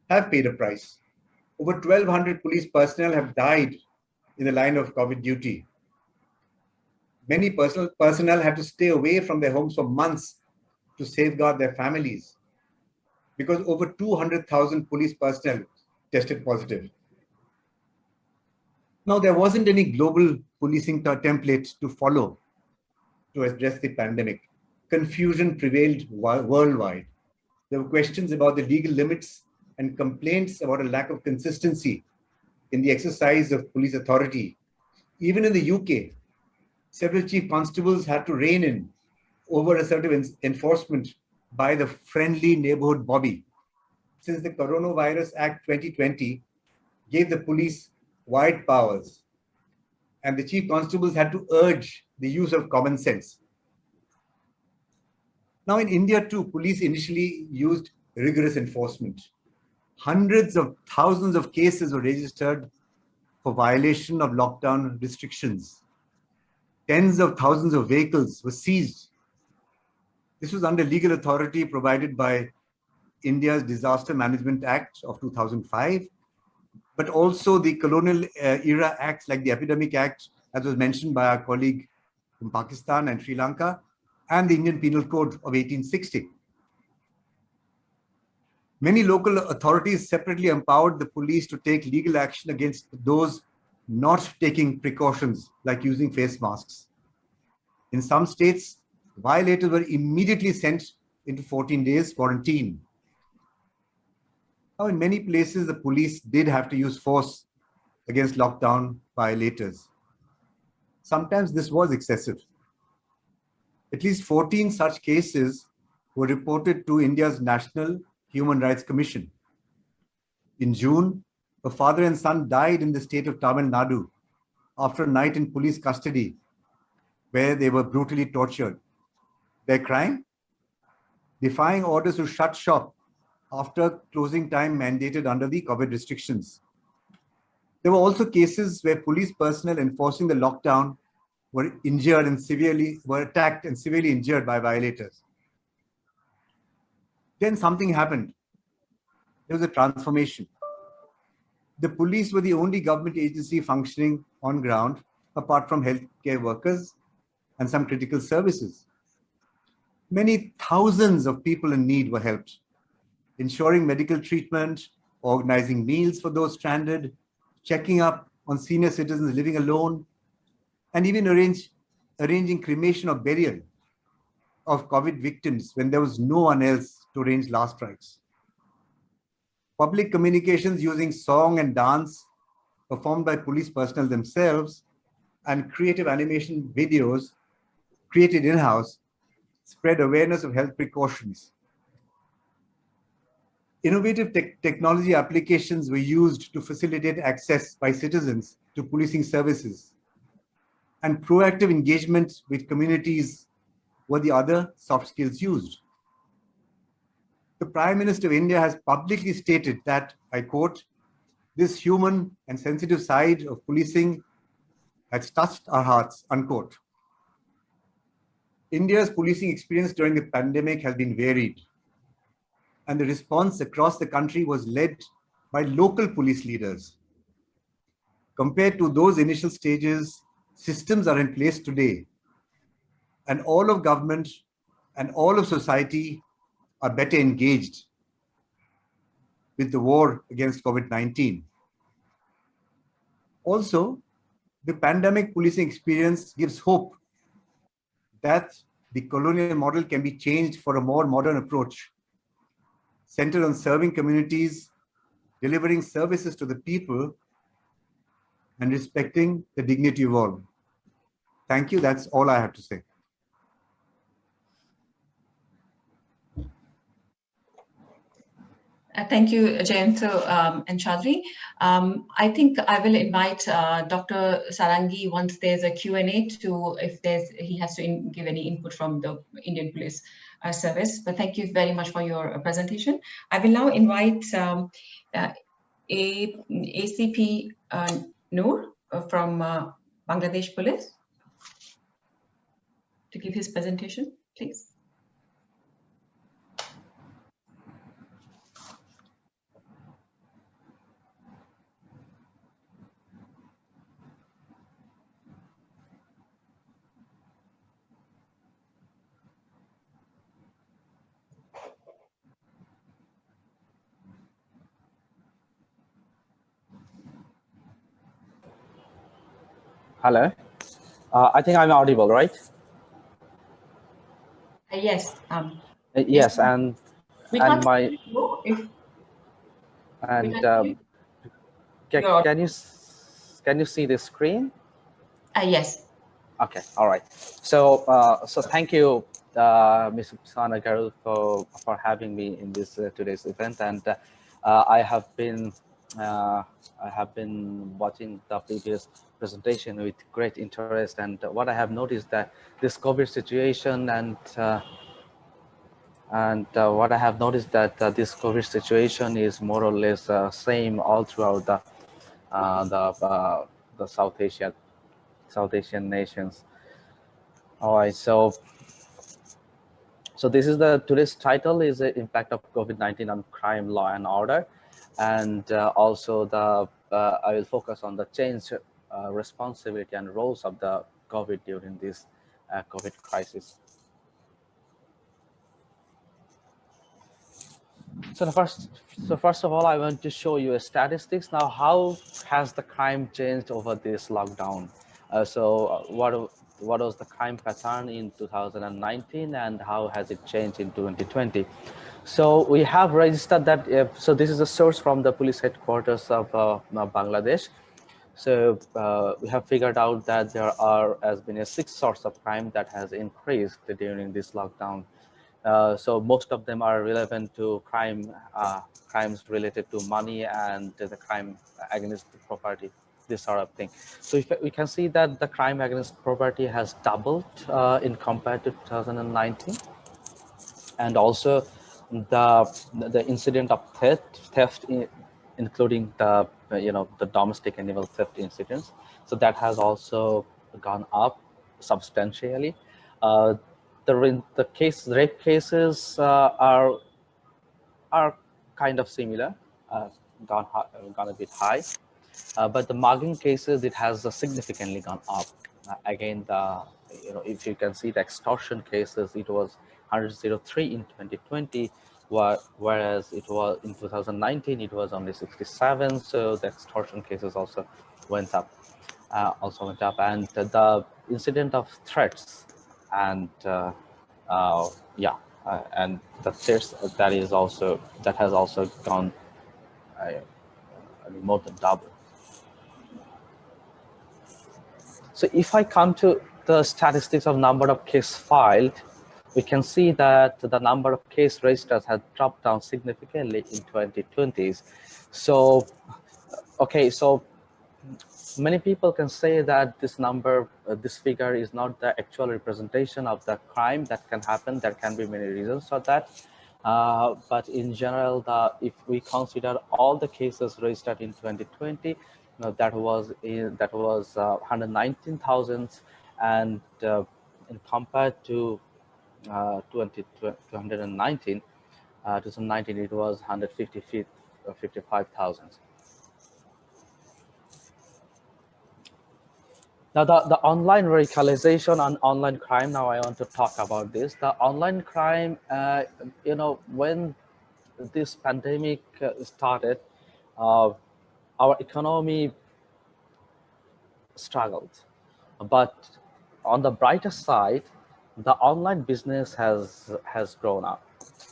have paid a price. Over 1,200 police personnel have died in the line of COVID duty. Many personnel had to stay away from their homes for months to safeguard their families, because over 200,000 police personnel tested positive. Now, there wasn't any global policing template to follow to address the pandemic. Confusion prevailed worldwide. There were questions about the legal limits and complaints about a lack of consistency in the exercise of police authority. Even in the UK, several chief constables had to rein in over assertive enforcement by the friendly neighborhood Bobby, since the Coronavirus Act 2020 gave the police wide powers, and the chief constables had to urge the use of common sense. Now in India too, police initially used rigorous enforcement. Hundreds of thousands of cases were registered for violation of lockdown restrictions. Tens of thousands of vehicles were seized. This was under legal authority provided by India's Disaster Management Act of 2005, but also the colonial era acts like the Epidemic Act, as was mentioned by our colleague from Pakistan and Sri Lanka, and the Indian Penal Code of 1860. Many local authorities separately empowered the police to take legal action against those not taking precautions, like using face masks. In some states, violators were immediately sent into 14 days quarantine. Now, in many places, the police did have to use force against lockdown violators. Sometimes this was excessive. At least 14 such cases were reported to India's National Human Rights Commission. In June, a father and son died in the state of Tamil Nadu after a night in police custody where they were brutally tortured. Their crime? Defying orders to shut shop after closing time mandated under the COVID restrictions. There were also cases where police personnel enforcing the lockdown were attacked and severely injured by violators. Then something happened. There was a transformation. The police were the only government agency functioning on ground, apart from healthcare workers and some critical services. Many thousands of people in need were helped, ensuring medical treatment, organizing meals for those stranded, checking up on senior citizens living alone, and even arranging cremation or burial of COVID victims when there was no one else to arrange last rites. Public communications using song and dance performed by police personnel themselves and creative animation videos created in-house spread awareness of health precautions. Innovative technology applications were used to facilitate access by citizens to policing services, and proactive engagement with communities were the other soft skills used. The Prime Minister of India has publicly stated that, I quote, "This human and sensitive side of policing has touched our hearts," unquote. India's policing experience during the pandemic has been varied, and the response across the country was led by local police leaders. Compared to those initial stages, systems are in place today, and all of government and all of society are better engaged with the war against COVID-19. Also, the pandemic policing experience gives hope that the colonial model can be changed for a more modern approach, centered on serving communities, delivering services to the people, and respecting the dignity of all. Thank you. That's all I have to say. Thank you, Jayanto and Choudhury. I think I will invite Dr. Sarangi once there's a Q&A to if he has to give any input from the Indian Police Service. But thank you very much for your presentation. I will now invite ACP Noor from Bangladesh Police to give his presentation, please. Hello. I think I'm audible, right? Yes. Yes, and my can you see the screen? Yes. Okay. All right. So so thank you, Ms. Upasana Garoo, for having me in this today's event, and I have been watching the previous presentation with great interest, and what I have noticed that this COVID situation and what I have noticed that this COVID situation is more or less same all throughout the South Asian nations. All right, so this is today's title is the impact of COVID-19 on crime, law and order, and also I will focus on the change, responsibility and roles of the COVID during this COVID crisis. So first of all, I want to show you statistics. Now, how has the crime changed over this lockdown? What was the crime pattern in 2019 and how has it changed in 2020? So we have registered that, so this is a source from the police headquarters of Bangladesh. So we have figured out that there are as many as 6 sorts of crime that has increased during this lockdown. So most of them are relevant to crimes related to money and the crime against the property, this sort of thing. So if we can see that the crime against property has doubled in compared to 2019, and also the incident of theft including the the domestic animal theft incidents. So that has also gone up substantially. Uh, the rape cases are kind of similar, gone a bit high, but the mugging cases, it has significantly gone up. Again, if you can see the extortion cases, it was 103 in 2020, whereas it was in 2019 it was only 67. So the extortion cases also went up, and the incident of threats and yeah, and the threats that has also gone more than double. So if I come to the statistics of number of cases filed, we can see that the number of case registers has dropped down significantly in 2020s. So, okay, so many people can say that this number, this figure is not the actual representation of the crime that can happen. There can be many reasons for that. But in general, if we consider all the cases registered in 2020, that was 119,000, and in compared to 2019, it was 155,000. Now, the online radicalization and online crime, now I want to talk about this. The online crime, when this pandemic started, our economy struggled. But on the brighter side, the online business has grown up.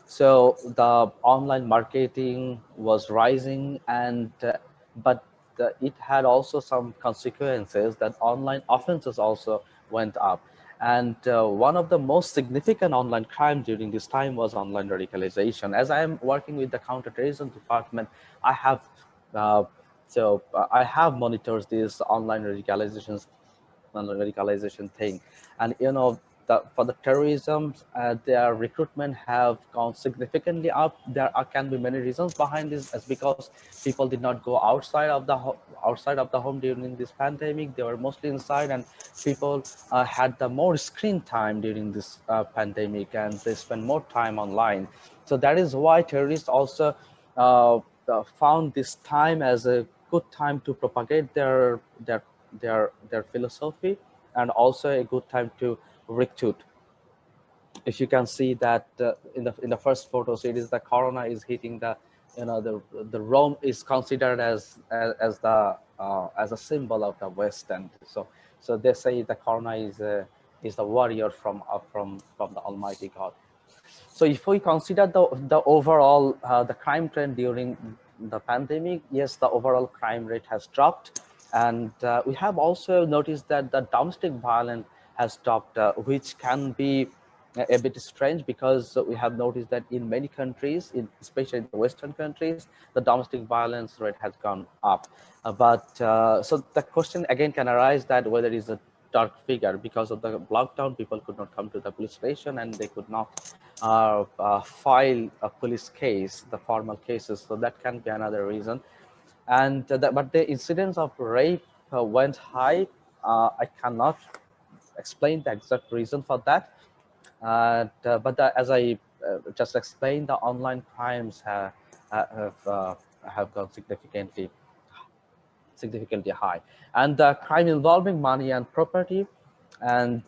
So the online marketing was rising, and but it had also some consequences that online offenses also went up. And one of the most significant online crime during this time was online radicalization. As I am working with the counterterrorism department, I have I have monitored these online radicalization thing, and for the terrorism, their recruitment have gone significantly up. There can be many reasons behind this, as because people did not go outside of the home during this pandemic. They were mostly inside, and people had the more screen time during this pandemic, and they spend more time online. So that is why terrorists also found this time as a good time to propagate their philosophy, and also a good time to recruit. If you can see that in the first photos, it is the corona is hitting the the Rome is considered as a symbol of the West, and so they say the corona is the warrior from the Almighty God. So if we consider the overall the crime trend during the pandemic, yes, the overall crime rate has dropped, and we have also noticed that the domestic violence has dropped, which can be a bit strange, because we have noticed that in many countries, especially in the Western countries, the domestic violence rate has gone up. So the question again can arise that whether it is a dark figure because of the lockdown, people could not come to the police station and they could not file a police case, the formal cases. So that can be another reason. And but the incidence of rape went high. I cannot explain the exact reason for that. As I just explained, the online crimes have gone significantly high, and the crime involving money and property. And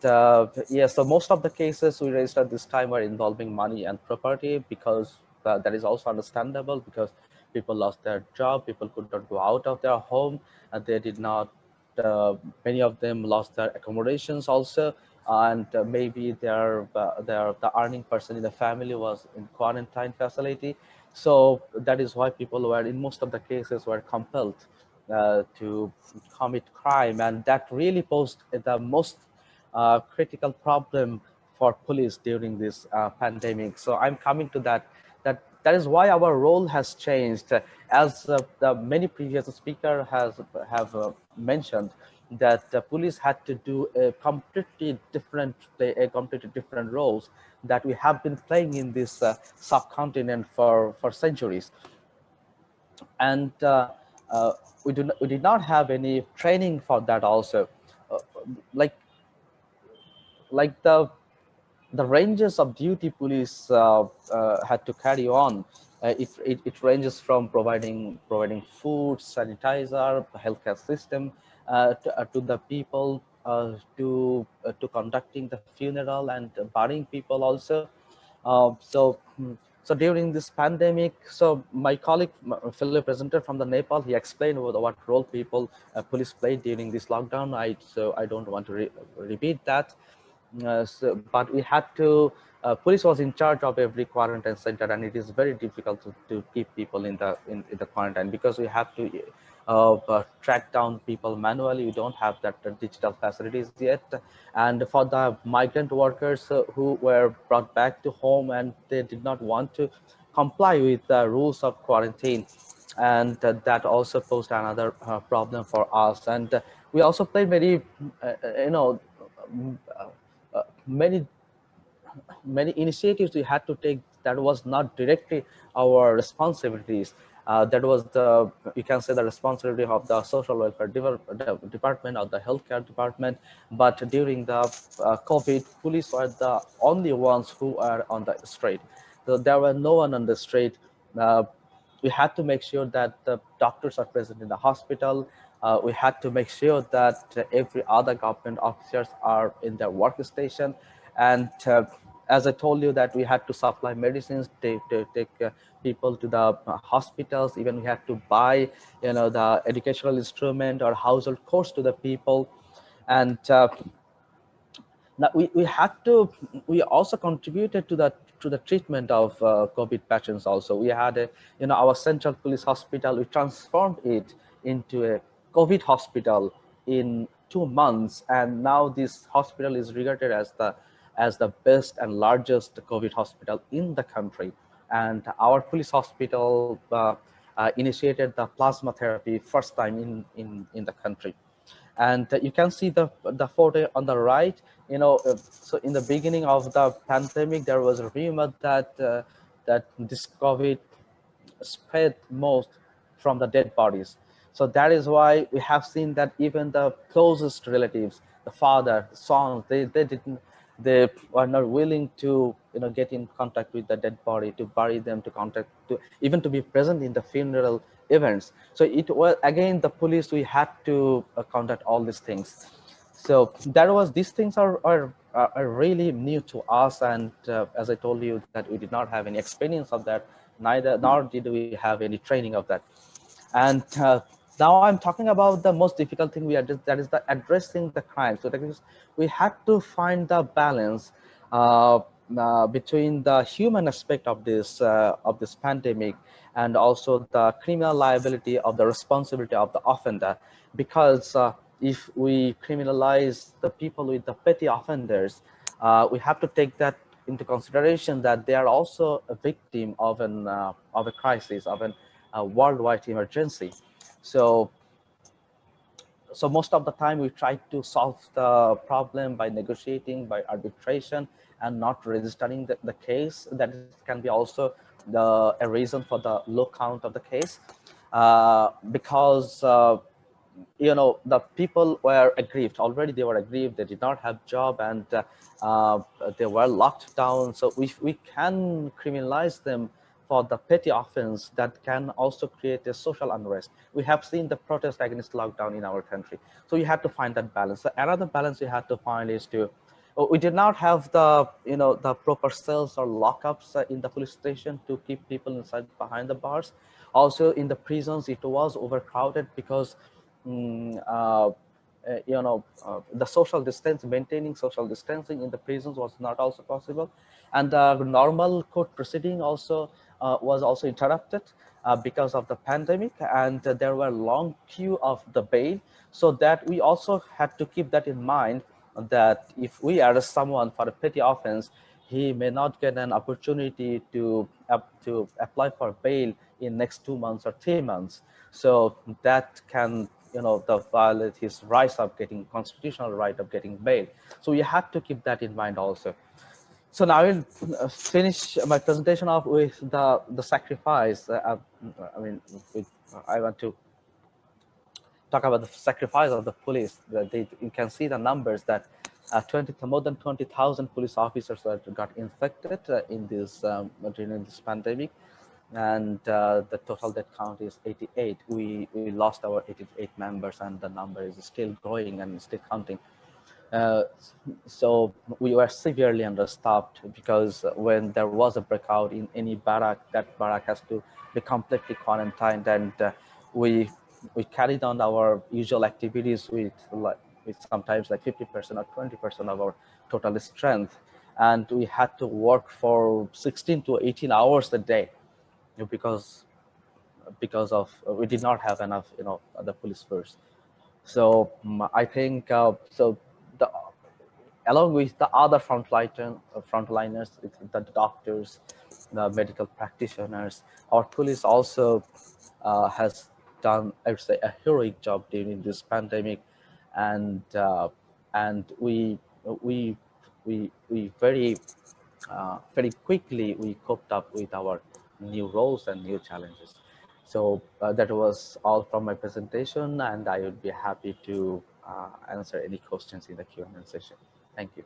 yes, so most of the cases we raised at this time were involving money and property, because that is also understandable, because people lost their job, people could not go out of their home, and they did not, many of them lost their accommodations also, and maybe the earning person in the family was in quarantine facility. So that is why people were, in most of the cases, were compelled to commit crime, and that really posed the most critical problem for police during this pandemic. So I'm coming to that. That is why our role has changed, as the many previous speaker have mentioned, that the police had to do a completely different roles that we have been playing in this subcontinent for centuries. And we did not have any training for that also. Uh, like the ranges of duty police had to carry on. It ranges from providing food, sanitizer, healthcare system to the people, to conducting the funeral and burying people also. So during this pandemic, so my colleague, fellow presenter from the Nepal, he explained what role police played during this lockdown. So I don't want to repeat that. But we had to, police was in charge of every quarantine center, and it is very difficult to keep people in the quarantine, because we have to track down people manually. We don't have that digital facilities yet. And for the migrant workers who were brought back to home and they did not want to comply with the rules of quarantine, and that also posed another problem for us. And we also played very, many initiatives we had to take that was not directly our responsibilities. That was you can say, the responsibility of the social welfare department or the healthcare department. But during the COVID, police were the only ones who are on the street. So there were no one on the street. We had to make sure that the doctors are present in the hospital. We had to make sure that every other government officers are in their workstation. And as I told you, that we had to supply medicines, to take people to the hospitals. Even we had to buy, the educational instrument or household course to the people. And now we also contributed to the treatment of COVID patients also. We had our central police hospital, we transformed it into a COVID hospital in 2 months. And now this hospital is regarded as the best and largest COVID hospital in the country. And our police hospital initiated the plasma therapy first time in the country. And you can see the photo on the right. So in the beginning of the pandemic, there was a rumor that that this COVID spread most from the dead bodies. So that is why we have seen that even the closest relatives, the father, the sons, they were not willing to get in contact with the dead body, to bury them, even to be present in the funeral events. So it was, again, the police, we had to conduct all these things. So these things are really new to us. And as I told you, that we did not have any experience of that, nor did we have any training of that. And now I'm talking about the most difficult thing that is the addressing the crime. So that is, we had to find the balance between the human aspect of this pandemic, and also the criminal liability of the responsibility of the offender. Because if we criminalize the people with the petty offenders, we have to take that into consideration, that they are also a victim of a crisis, of a worldwide emergency. So most of the time we try to solve the problem by negotiating, by arbitration, and not registering the case. That can be also a reason for the low count of the case, because the people were aggrieved already. They were aggrieved, they did not have job, and they were locked down. So we can criminalize them for the petty offense that can also create a social unrest. We have seen the protest against lockdown in our country. So you have to find that balance. So another balance you have to find is we did not have the proper cells or lockups in the police station to keep people inside behind the bars. Also in the prisons, it was overcrowded, because the maintaining social distancing in the prisons was not also possible. And the normal court proceeding also was also interrupted because of the pandemic, and there were long queue of the bail. So that we also had to keep that in mind, that if we arrest someone for a petty offense, he may not get an opportunity to apply for bail in next 2 months or 3 months. So that can, violate his rights of getting constitutional right of getting bail. So we had to keep that in mind also. So now I will finish my presentation off with the sacrifice. I want to talk about the sacrifice of the police. You can see the numbers that more than 20,000 police officers got infected in this during this pandemic, and the total death count is 88. We lost our 88 members, and the number is still growing and still counting. So we were severely understaffed, because when there was a breakout in any barrack, that barrack has to be completely quarantined, and we carried on our usual activities with sometimes like 50% or 20% of our total strength, and we had to work for 16 to 18 hours a day, because of we did not have enough the police force. So I think along with the other frontliners, the doctors, the medical practitioners, our police also has done, I would say, a heroic job during this pandemic, and we very quickly we coped up with our new roles and new challenges. So that was all from my presentation, and I would be happy to answer any questions in the Q&A session. Thank you.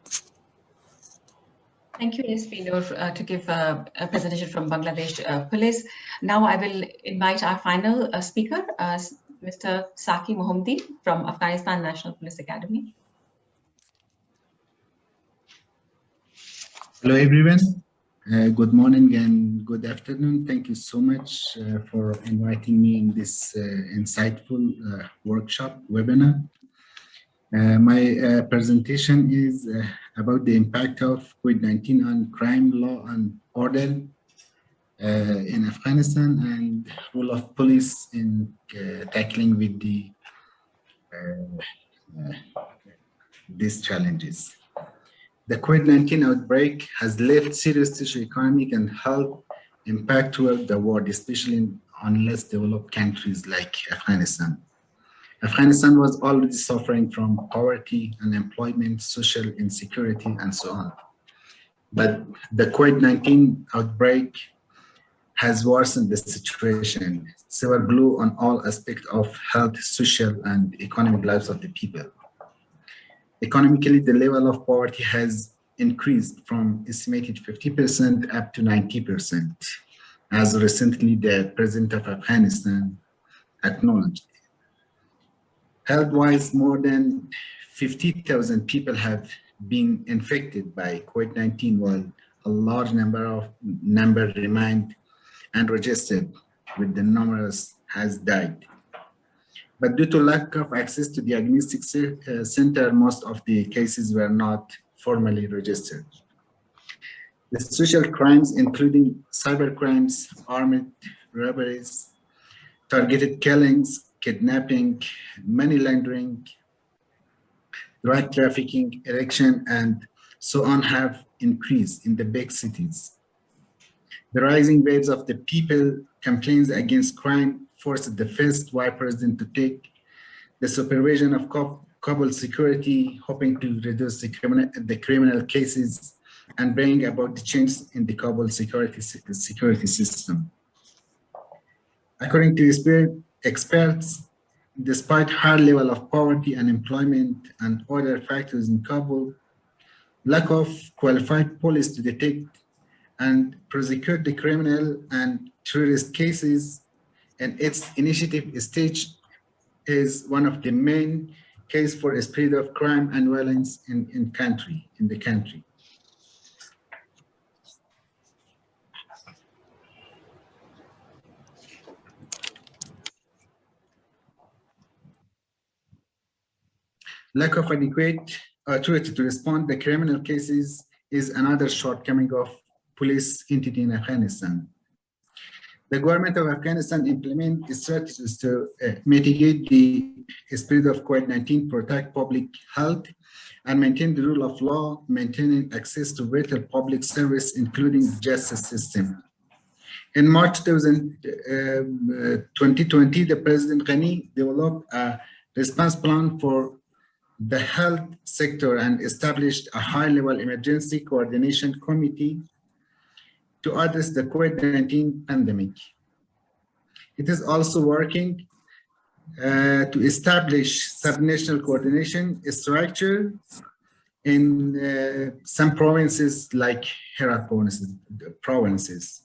Thank you, ASP Noor, to give a presentation from Bangladesh Police. Now I will invite our final speaker, Mr. Sakhi Mohammadi from Afghanistan National Police Academy. Hello, everyone. Good morning and good afternoon. Thank you so much for inviting me in this insightful workshop webinar. My presentation is about the impact of COVID-19 on crime, law, and order in Afghanistan, and role of police in tackling with these challenges. The COVID-19 outbreak has left serious socioeconomic and health impact throughout the world, especially on less developed countries like Afghanistan. Afghanistan was already suffering from poverty, unemployment, social insecurity, and so on. But the COVID-19 outbreak has worsened the situation. It's a glue on all aspects of health, social, and economic lives of the people. Economically, the level of poverty has increased from estimated 50% up to 90%, as recently the President of Afghanistan acknowledged. Health-wise, more than 50,000 people have been infected by COVID-19, while a large number remained unregistered, with the numbers has died. But due to lack of access to diagnostic center, most of the cases were not formally registered. The social crimes, including cyber crimes, armed robberies, targeted killings, kidnapping, money laundering, drug trafficking, erection, and so on, have increased in the big cities. The rising waves of the people complaints against crime forced the first white president to take the supervision of Kabul security, hoping to reduce the criminal cases and bring about the change in the Kabul security system. According to experts, despite high level of poverty, unemployment, and other factors in Kabul, lack of qualified police to detect and prosecute the criminal and terrorist cases, and its initiative stage is one of the main case for a spread of crime and violence in the country. Lack of adequate authority to respond to criminal cases is another shortcoming of police entity in Afghanistan. The government of Afghanistan implement strategies to mitigate the spread of COVID-19, protect public health, and maintain the rule of law, maintaining access to vital public service, including the justice system. In March 2020, the President Ghani developed a response plan for the health sector and established a high-level emergency coordination committee to address the COVID-19 pandemic. It is also working to establish subnational coordination structure in some provinces like Herat provinces.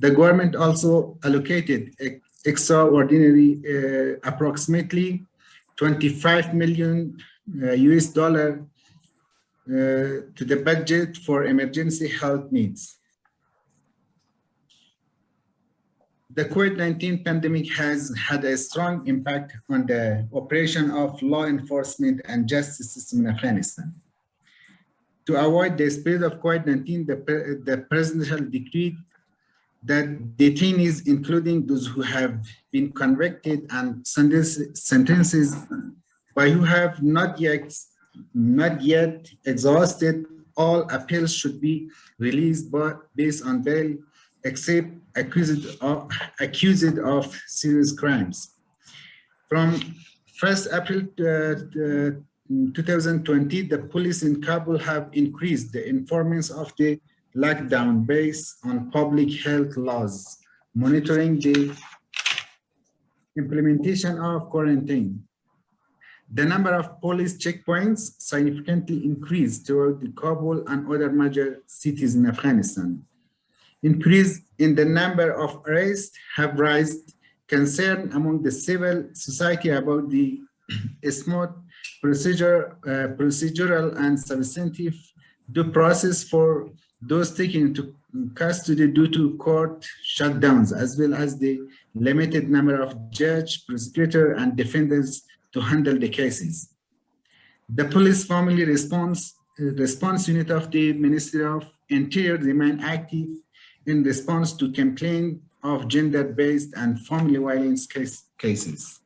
The government also allocated extraordinary approximately $25 million US to the budget for emergency health needs. The COVID-19 pandemic has had a strong impact on the operation of law enforcement and justice system in Afghanistan. To avoid the spread of COVID-19, the presidential decree that detainees, including those who have been convicted and sentences but who have not yet exhausted all appeals, should be released based on bail, except accused of serious crimes. From 1st April 2020, the police in Kabul have increased the enforcement of the lockdown based on public health laws, monitoring the implementation of quarantine. The number of police checkpoints significantly increased throughout the Kabul and other major cities in Afghanistan. Increase in the number of arrests have raised concern among the civil society about the smooth procedural and substantive due process for those taken into custody due to court shutdowns, as well as the limited number of judge, prosecutor, and defendants to handle the cases. The police family response unit of the Ministry of Interior remain active in response to complaints of gender-based and family violence cases.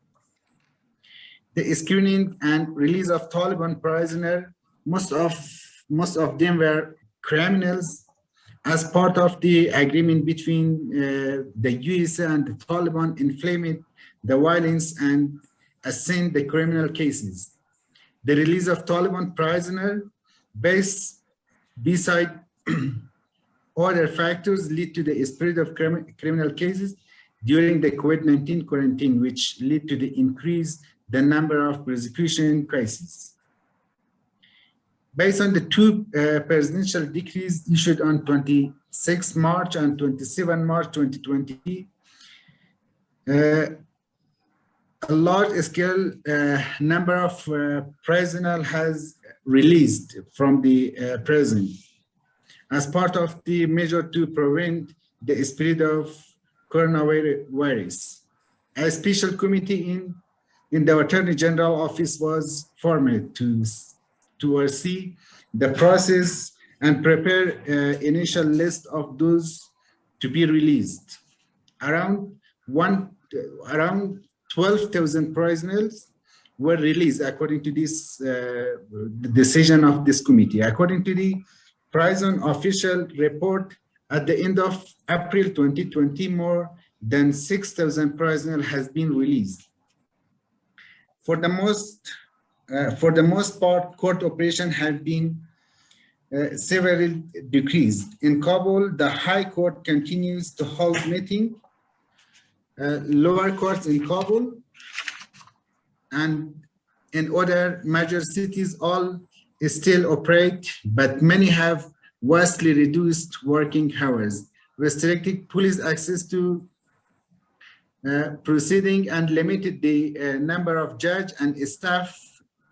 The screening and release of Taliban prisoners, most of them were criminals, as part of the agreement between the US and the Taliban, inflamed the violence and ascend the criminal cases. The release of Taliban prisoners, beside other factors, lead to the spread of criminal cases during the COVID-19 quarantine, which lead to the the number of prosecution cases. Based on the two presidential decrees issued on 26 March and 27 March 2020, a large-scale number of prisoners has released from the prison as part of the measure to prevent the spread of coronavirus. A special committee in the Attorney General office was formed to oversee the process and prepare initial list of those to be released. Around 12,000 prisoners were released according to this decision of this committee. According to the prison official report, at the end of April 2020, more than 6,000 prisoners has been released. For the most part, court operations have been severely decreased. In Kabul, the High Court continues to hold meetings. Lower courts in Kabul and in other major cities all still operate, but many have vastly reduced working hours, restricted police access to proceeding, and limited the number of judge and staff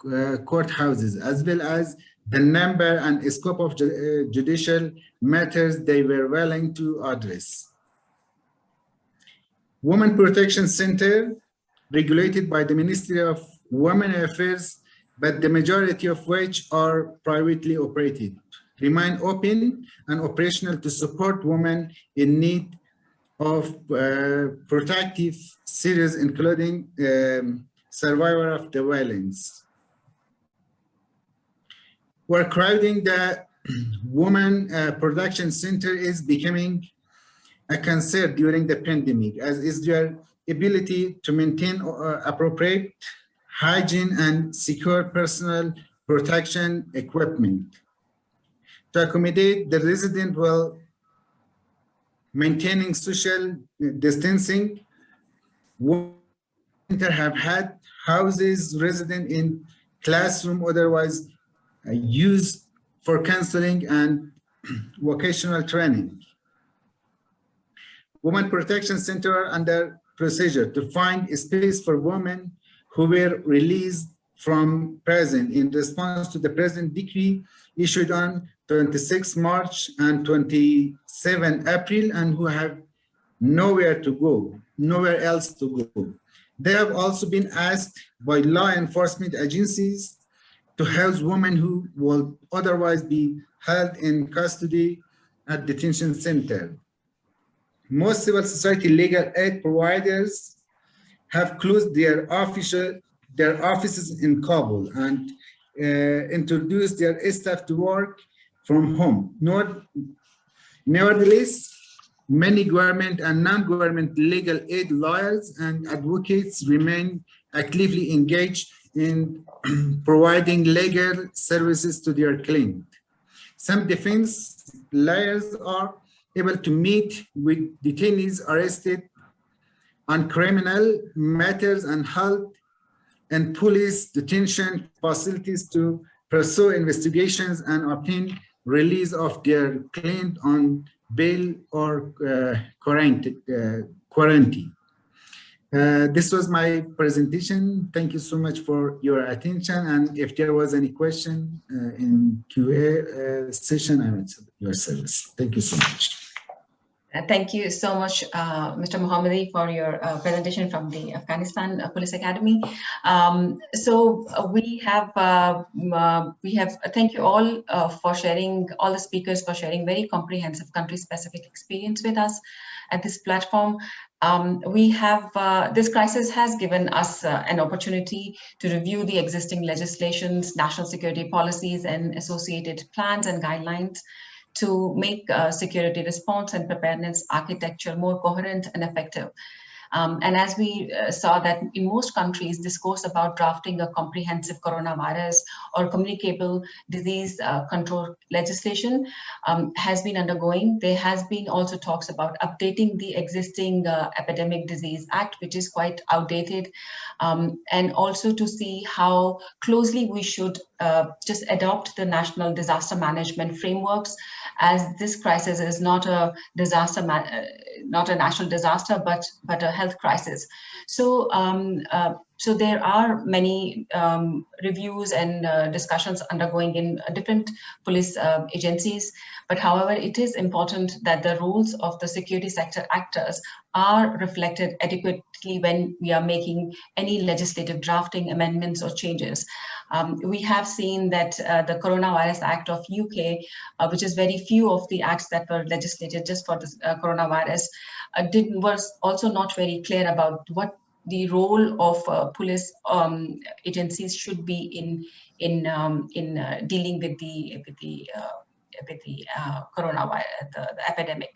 courthouses, as well as the number and scope of judicial matters they were willing to address. Women Protection Center, regulated by the Ministry of Women Affairs, but the majority of which are privately operated, remain open and operational to support women in need of protective series, including survivor of the violence. We're crowding the woman production center is becoming a concern during the pandemic, as is their ability to maintain appropriate hygiene and secure personal protection equipment. To accommodate the resident while maintaining social distancing, we have had houses resident in classroom otherwise used for counseling and vocational training. Women Protection Center are under procedure to find a space for women who were released from prison in response to the present decree issued on 26 March and 27 April, and who have nowhere to go, nowhere else to go. They have also been asked by law enforcement agencies to house women who will otherwise be held in custody at detention center. Most civil society legal aid providers have closed their offices in Kabul and introduced their staff to work from home. Nevertheless, many government and non-government legal aid lawyers and advocates remain actively engaged in providing legal services to their clients. Some defense lawyers are able to meet with detainees arrested on criminal matters and held in police detention facilities to pursue investigations and obtain release of their client on bail or quarantine. This was my presentation. Thank you so much for your attention. And if there was any question in QA session, I'm at your service. Thank you so much. Thank you so much, Mr. Mohammadi, for your presentation from the Afghanistan Police Academy. Thank you all for sharing, all the speakers for sharing very comprehensive country-specific experience with us at this platform. This crisis has given us an opportunity to review the existing legislations, national security policies, and associated plans and guidelines to make security response and preparedness architecture more coherent and effective. And as we saw that in most countries, discourse about drafting a comprehensive coronavirus or communicable disease control legislation has been undergoing. There has been also talks about updating the existing Epidemic Disease Act, which is quite outdated, and also to see how closely we should just adopt the national disaster management frameworks, as this crisis is not a disaster, not a national disaster, but a health crisis. So, so there are many reviews and discussions undergoing in different police agencies. But however, it is important that the roles of the security sector actors are reflected adequately when we are making any legislative drafting, amendments, or changes. We have seen that the Coronavirus Act of UK, which is very few of the acts that were legislated just for this coronavirus, was also not very clear about what the role of police agencies should be in dealing with the coronavirus, the epidemic.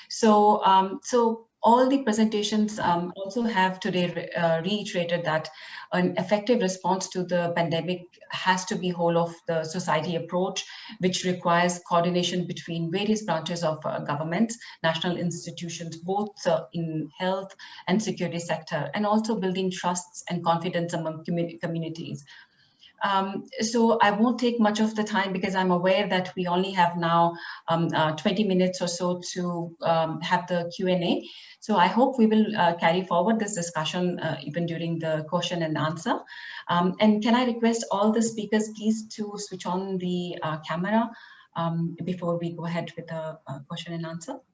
So, so all the presentations also have today reiterated that an effective response to the pandemic has to be whole of the society approach, which requires coordination between various branches of government, national institutions, both in health and security sector, and also building trusts and confidence among communities. So I won't take much of the time because I'm aware that we only have now 20 minutes or so to have the Q&A. So I hope we will carry forward this discussion even during the question and answer. And can I request all the speakers please to switch on the camera before we go ahead with the question and answer?